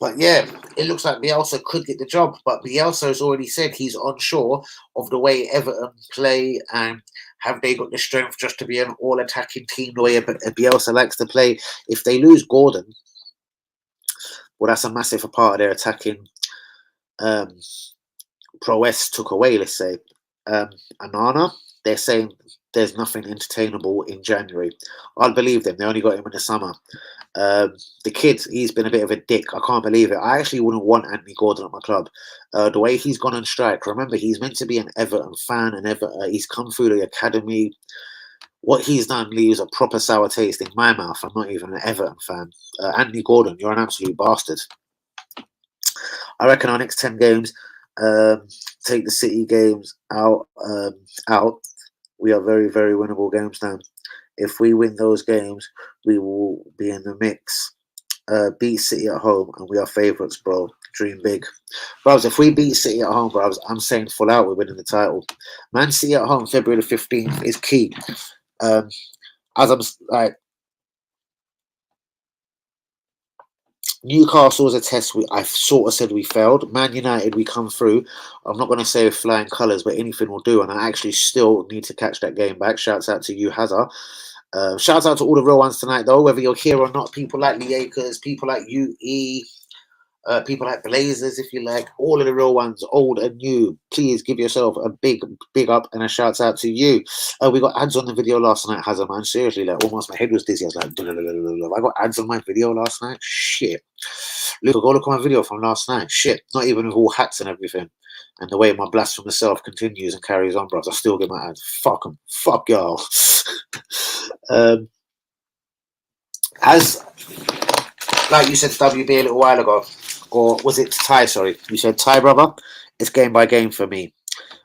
But yeah, it looks like Bielsa could get the job. But Bielsa has already said he's unsure of the way Everton play, and have they got the strength just to be an all-attacking team the way Bielsa likes to play. If they lose Gordon, well, that's a massive part of their attacking prowess took away, let's say. Anana, they're saying there's nothing entertainable in January. I'll believe them. They only got him in the summer. The kid, he's been a bit of a dick. I can't believe it. I actually wouldn't want Anthony Gordon at my club. The way he's gone on strike. Remember, he's meant to be an Everton fan, and he's come through the academy. What he's done leaves a proper sour taste in my mouth. I'm not even an Everton fan. Anthony Gordon, you're an absolute bastard. I reckon our next 10 games, take the City games out. We are very, very winnable games now. If we win those games, we will be in the mix. Beat City at home, and we are favourites, bro. Dream big. Bros, if we beat City at home, bros, I'm saying full out we're winning the title. Man City at home, February the 15th, is key. As I'm like, Newcastle was a test I sort of said we failed. Man United, we come through. I'm not going to say with flying colours, but anything will do. And I actually still need to catch that game back. Shouts out to you, Hazard. Shouts out to all the real ones tonight, though, whether you're here or not. People like Lee Akers, people like UE, people like Blazers, if you like. All of the real ones, old and new. Please give yourself a big up and a shouts out to you. We got ads on the video last night, Hazard, man. Seriously, like almost my head was dizzy. I was like, I got ads on my video last night. Shit. Luca, go look at my video from last night. Shit. Not even with all hats and everything. And the way my blasphemous self continues and carries on, bros, I still get my ads. Fuck them. Fuck y'all. As like you said, WB a little while ago, or was it Ty? Sorry, you said Ty, brother. It's game by game for me,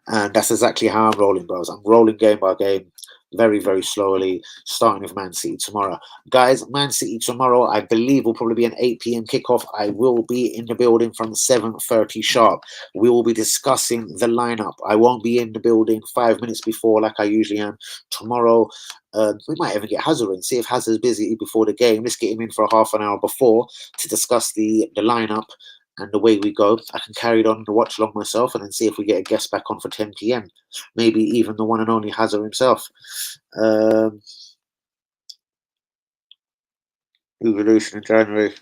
and that's exactly how I'm rolling, bros. I'm rolling game by game, very, very slowly, starting with Man City tomorrow. Guys, Man City tomorrow, I believe, will probably be an 8 p.m. kickoff. I will be in the building from 7:30 sharp. We will be discussing the lineup. I won't be in the building 5 minutes before like I usually am. Tomorrow, we might even get Hazard in, see if Hazard's busy before the game. Let's get him in for a half an hour before to discuss the lineup and the way we go. I can carry it on to watch along myself and then see if we get a guest back on for 10 p.m. Maybe even the one and only Hazard himself. Evolution in January.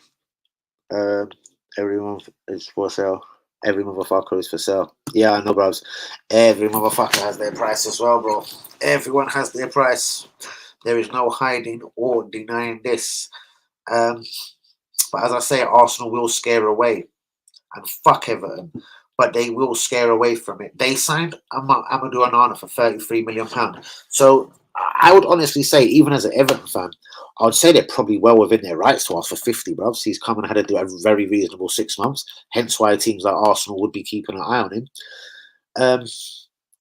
Everyone is for sale. Every motherfucker is for sale. Yeah, I know, bros. Every motherfucker has their price as well, bro. Everyone has their price. There is no hiding or denying this. But as I say, Arsenal will scare away. And fuck Everton. But they will scare away from it. They signed Amadou Onana for £33 million. So I would honestly say, even as an Everton fan, I would say they're probably well within their rights to ask for 50, bro. He's come and had to do a very reasonable 6 months. Hence why teams like Arsenal would be keeping an eye on him.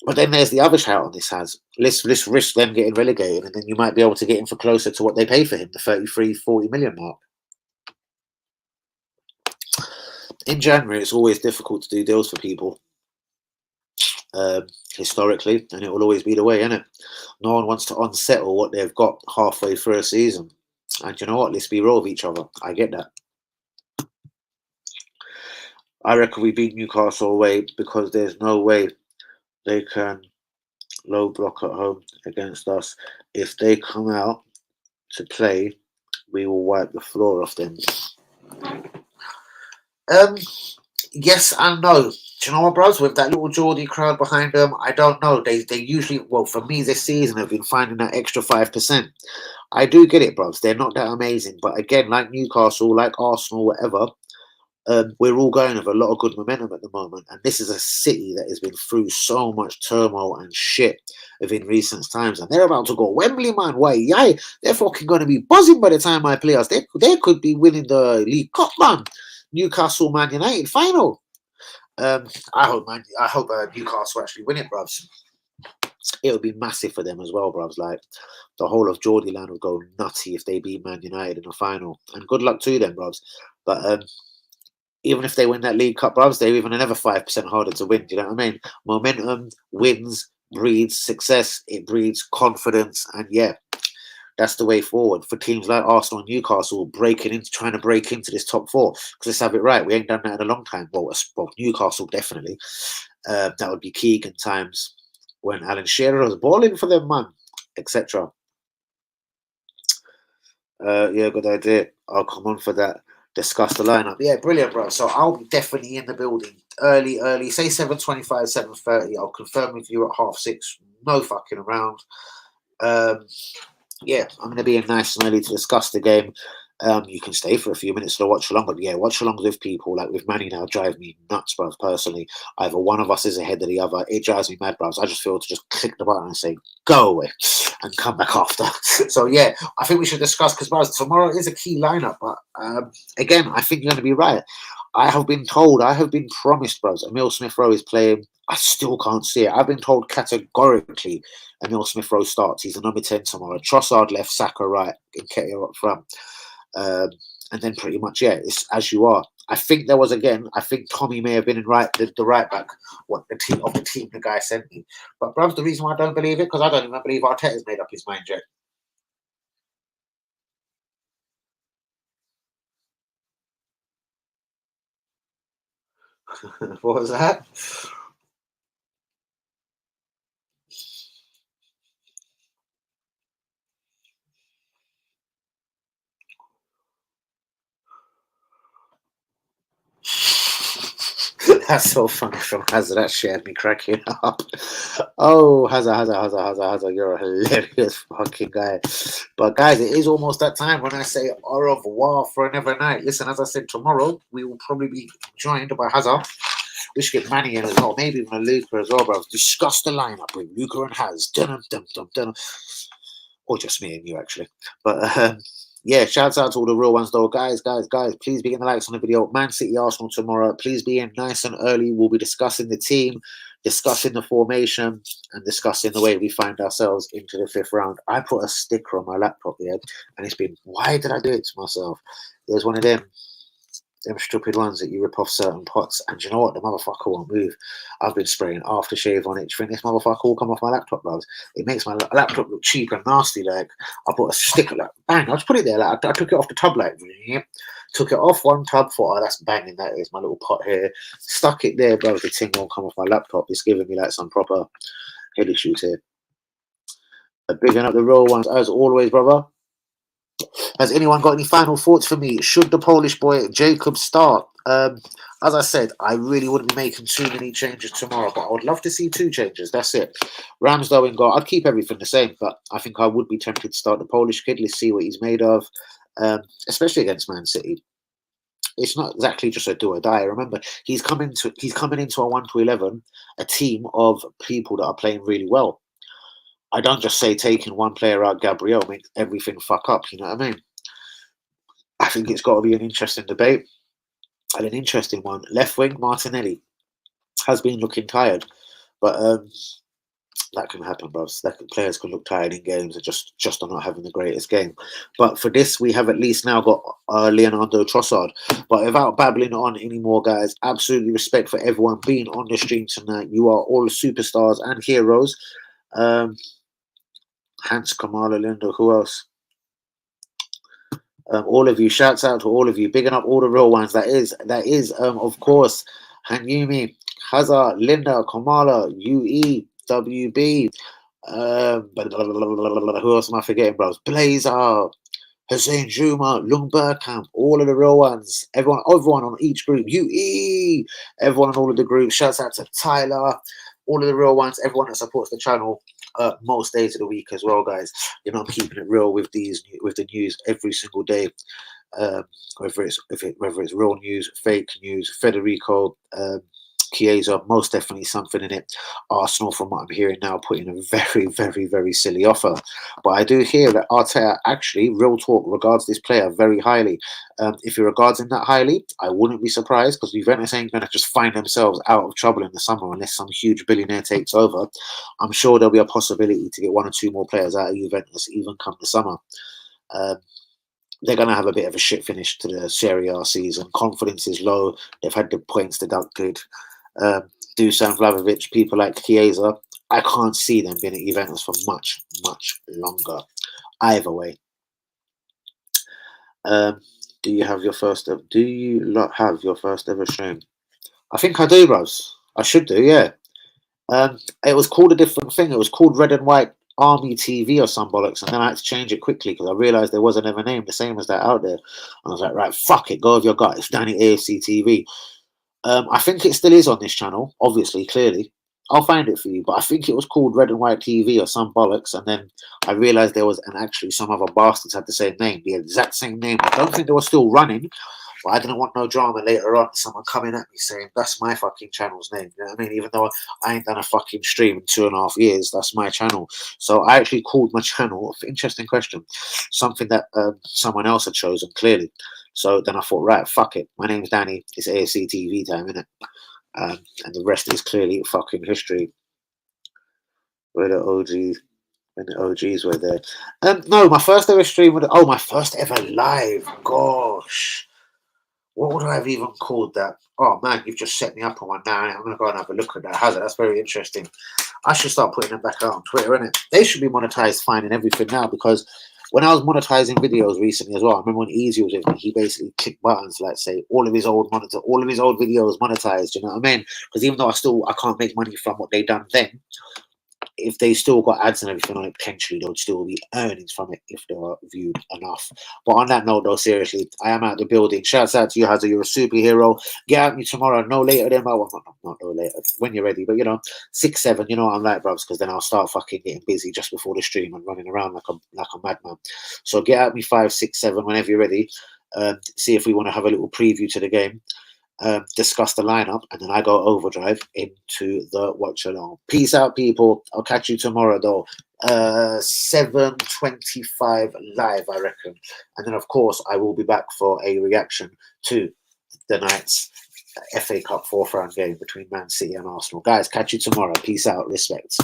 But then there's the other shout on this has. Let's risk them getting relegated, and then you might be able to get him for closer to what they pay for him, the 33-40 million mark. In January, it's always difficult to do deals for people. Historically, and it will always be the way, isn't it? No one wants to unsettle what they've got halfway through a season. And you know what? Let's be real with each other. I get that. I reckon we beat Newcastle away because there's no way they can low block at home against us. If they come out to play, we will wipe the floor off them. Yes and no. Do you know what, bros? With that little Geordie crowd behind them, I don't know. They usually, well, for me this season, have been finding that extra 5%. I do get it, bros. They're not that amazing, but again, like Newcastle, like Arsenal, whatever, we're all going with a lot of good momentum at the moment. And this is a city that has been through so much turmoil and shit within recent times, and they're about to go Wembley, man. Why, yay? They're fucking going to be buzzing by the time I play us. They could be winning the League Cup, man. Newcastle, Man United final. I hope Newcastle actually win it, bruvs. It would be massive for them as well, bruvs. Like the whole of Geordie land would go nutty if they beat Man United in the final. And good luck to them, bruvs. But even if they win that League Cup, bruvs, they're even another 5% harder to win. Do you know what I mean? Momentum wins, breeds success. It breeds confidence, and yeah. That's the way forward for teams like Arsenal and Newcastle trying to break into this top four. Because let's have it right, we ain't done that in a long time. Well, Newcastle definitely. That would be Keegan times when Alan Shearer was balling for them, man, etc. Yeah, good idea. I'll come on for that. Discuss the lineup. Yeah, brilliant, bro. So I'll be definitely in the building early, say 7:25, 7:30. I'll confirm with you at 6:30. No fucking around. Yeah, I'm going to be in nice and early to discuss the game. You can stay for a few minutes to watch along, but yeah, watch along with people. Like with Manny now, drive me nuts, bruv. Personally, either one of us is ahead of the other. It drives me mad, bruv. I just feel to just click the button and say go away and come back after. So yeah, I think we should discuss because, bruv, tomorrow is a key lineup. But again, I think you're going to be right. I have been told, I have been promised, bruv, Emil Smith Rowe is playing. I still can't see it. I've been told categorically Emil Smith Rowe starts. He's the number 10 tomorrow. Trossard left, Saka right, and Nketiah up front. And then pretty much, yeah, it's as you are. I think there was again. I think Tommy may have been in the right back. What the team the guy sent me. But bruv, the reason why I don't believe it because I don't even believe Arteta's made up his mind yet. What was that? That's so funny from Hazard. That shit had me cracking up. Oh, Hazard, you're a hilarious fucking guy. But guys, it is almost that time when I say au revoir for another night. Listen, as I said, tomorrow we will probably be joined by Hazard. We should get Manny in as well, maybe even a Luca as well, bro. Discuss the lineup with Luca and Haz. Dun-dum. Or just me and you, actually. But yeah, shouts out to all the real ones though. Guys, please be getting the likes on the video. Man City Arsenal tomorrow. Please be in nice and early. We'll be discussing the team, discussing the formation, and discussing the way we find ourselves into the 5th round. I put a sticker on my laptop here, and it's been, why did I do it to myself? There's one of them stupid ones that you rip off certain pots, and you know what? The motherfucker won't move. I've been spraying aftershave on it. Do you think this motherfucker will come off my laptop, bros? It makes my laptop look cheap and nasty. Like I put a sticker, like bang, I just put it there. Like I took it off the tub, like took it off one tub. Thought, oh, that's banging. That is my little pot here. Stuck it there, bro. The thing won't come off my laptop. It's giving me like some proper head issues here. Bigging up the real ones as always, brother. Has anyone got any final thoughts for me? Should the Polish boy Jacob start? As I said, I really wouldn't be making too many changes tomorrow, but I would love to see 2 changes. That's it. Ramsdale in goal. I'd keep everything the same, but I think I would be tempted to start the Polish kid. Let's see what he's made of, especially against Man City. It's not exactly just a do or die. Remember, he's coming into a 1-11, a team of people that are playing really well. I don't just say taking one player out, Gabriel, makes everything fuck up. You know what I mean? I think it's got to be an interesting debate and an interesting one. Left wing, Martinelli has been looking tired, but that can happen, bro. Players can look tired in games and just are not having the greatest game. But for this, we have at least now got Leonardo Trossard. But without babbling on anymore, guys, absolutely respect for everyone being on the stream tonight. You are all superstars and heroes. Hans, Kamala, Linda, who else? All of you, shouts out to all of you, bigging up all the real ones. That is, of course, Hanyumi, Hazard, Linda, Kamala, UE, WB. Who else am I forgetting, bros? Blazer, Hussein Juma, Lung Burkamp, all of the real ones. Everyone on each group. UE, everyone on all of the groups. Shouts out to Tyler, all of the real ones. Everyone that supports the channel. Most days of the week as well, guys. You know, I'm keeping it real with the news every single day, whether it's real news, fake news. Federico Chiesa, most definitely something in it. Arsenal, from what I'm hearing now, putting a very, very, very silly offer. But I do hear that Arteta actually, real talk, regards this player very highly. If he regards him that highly, I wouldn't be surprised because Juventus ain't going to just find themselves out of trouble in the summer unless some huge billionaire takes over. I'm sure there'll be a possibility to get 1 or 2 more players out of Juventus even come the summer. They're going to have a bit of a shit finish to the Serie A season. Confidence is low. They've had the points deducted. Dusan Vlahovic, people like Chiesa, I can't see them being at Juventus for much, much longer. Either way. Do you have your first ever stream? I think I do, bros. I should do, yeah. It was called a different thing. It was called Red and White Army TV or some bollocks, and then I had to change it quickly because I realised there wasn't ever name the same as that out there. I was like, right, fuck it, go with your gut. It's Danny AFC TV. I think it still is on this channel, obviously, clearly. I'll find it for you, but I think it was called Red and White TV or some bollocks, and then I realised there was, and actually some other bastards had the same name, the exact same name. I don't think they were still running, but I didn't want no drama later on, someone coming at me saying, that's my fucking channel's name, you know what I mean? Even though I ain't done a fucking stream in 2.5 years, that's my channel. So I actually called my channel, interesting question, something that someone else had chosen, clearly. So then I thought, right, fuck it. My name's Danny. It's AFC TV time, innit? And the rest is clearly fucking history. Where the OGs, when the OGs were there. No, my first ever stream. My first ever live. Gosh, what would I have even called that? Oh man, you've just set me up on one now. I'm gonna go and have a look at that. How's it? That's very interesting. I should start putting them back out on Twitter, innit? They should be monetized fine and everything now, because when I was monetizing videos recently as well, I remember when Easy was with me, he basically clicked buttons like say all of his old videos monetized, you know what I mean? Because even though I can't make money from what they done then, if they still got ads and everything on it, potentially there would still be earnings from it if they were viewed enough. But on that note, though, seriously, I am out the building. Shouts out to you, Hazard. You're a superhero. Get at me tomorrow, no later than not no later when you're ready, but 6-7. You know what I'm like, bruvs, because then I'll start fucking getting busy just before the stream and running around like a madman. So get at me 5, 6, 7 whenever you're ready. See if we want to have a little preview to the game. Discuss the lineup, and then I go overdrive into the watch along. Peace out, people. I'll catch you tomorrow, though. 7:25 live, I reckon. And then, of course, I will be back for a reaction to the night's FA Cup 4th round game between Man City and Arsenal. Guys, catch you tomorrow. Peace out. Respect.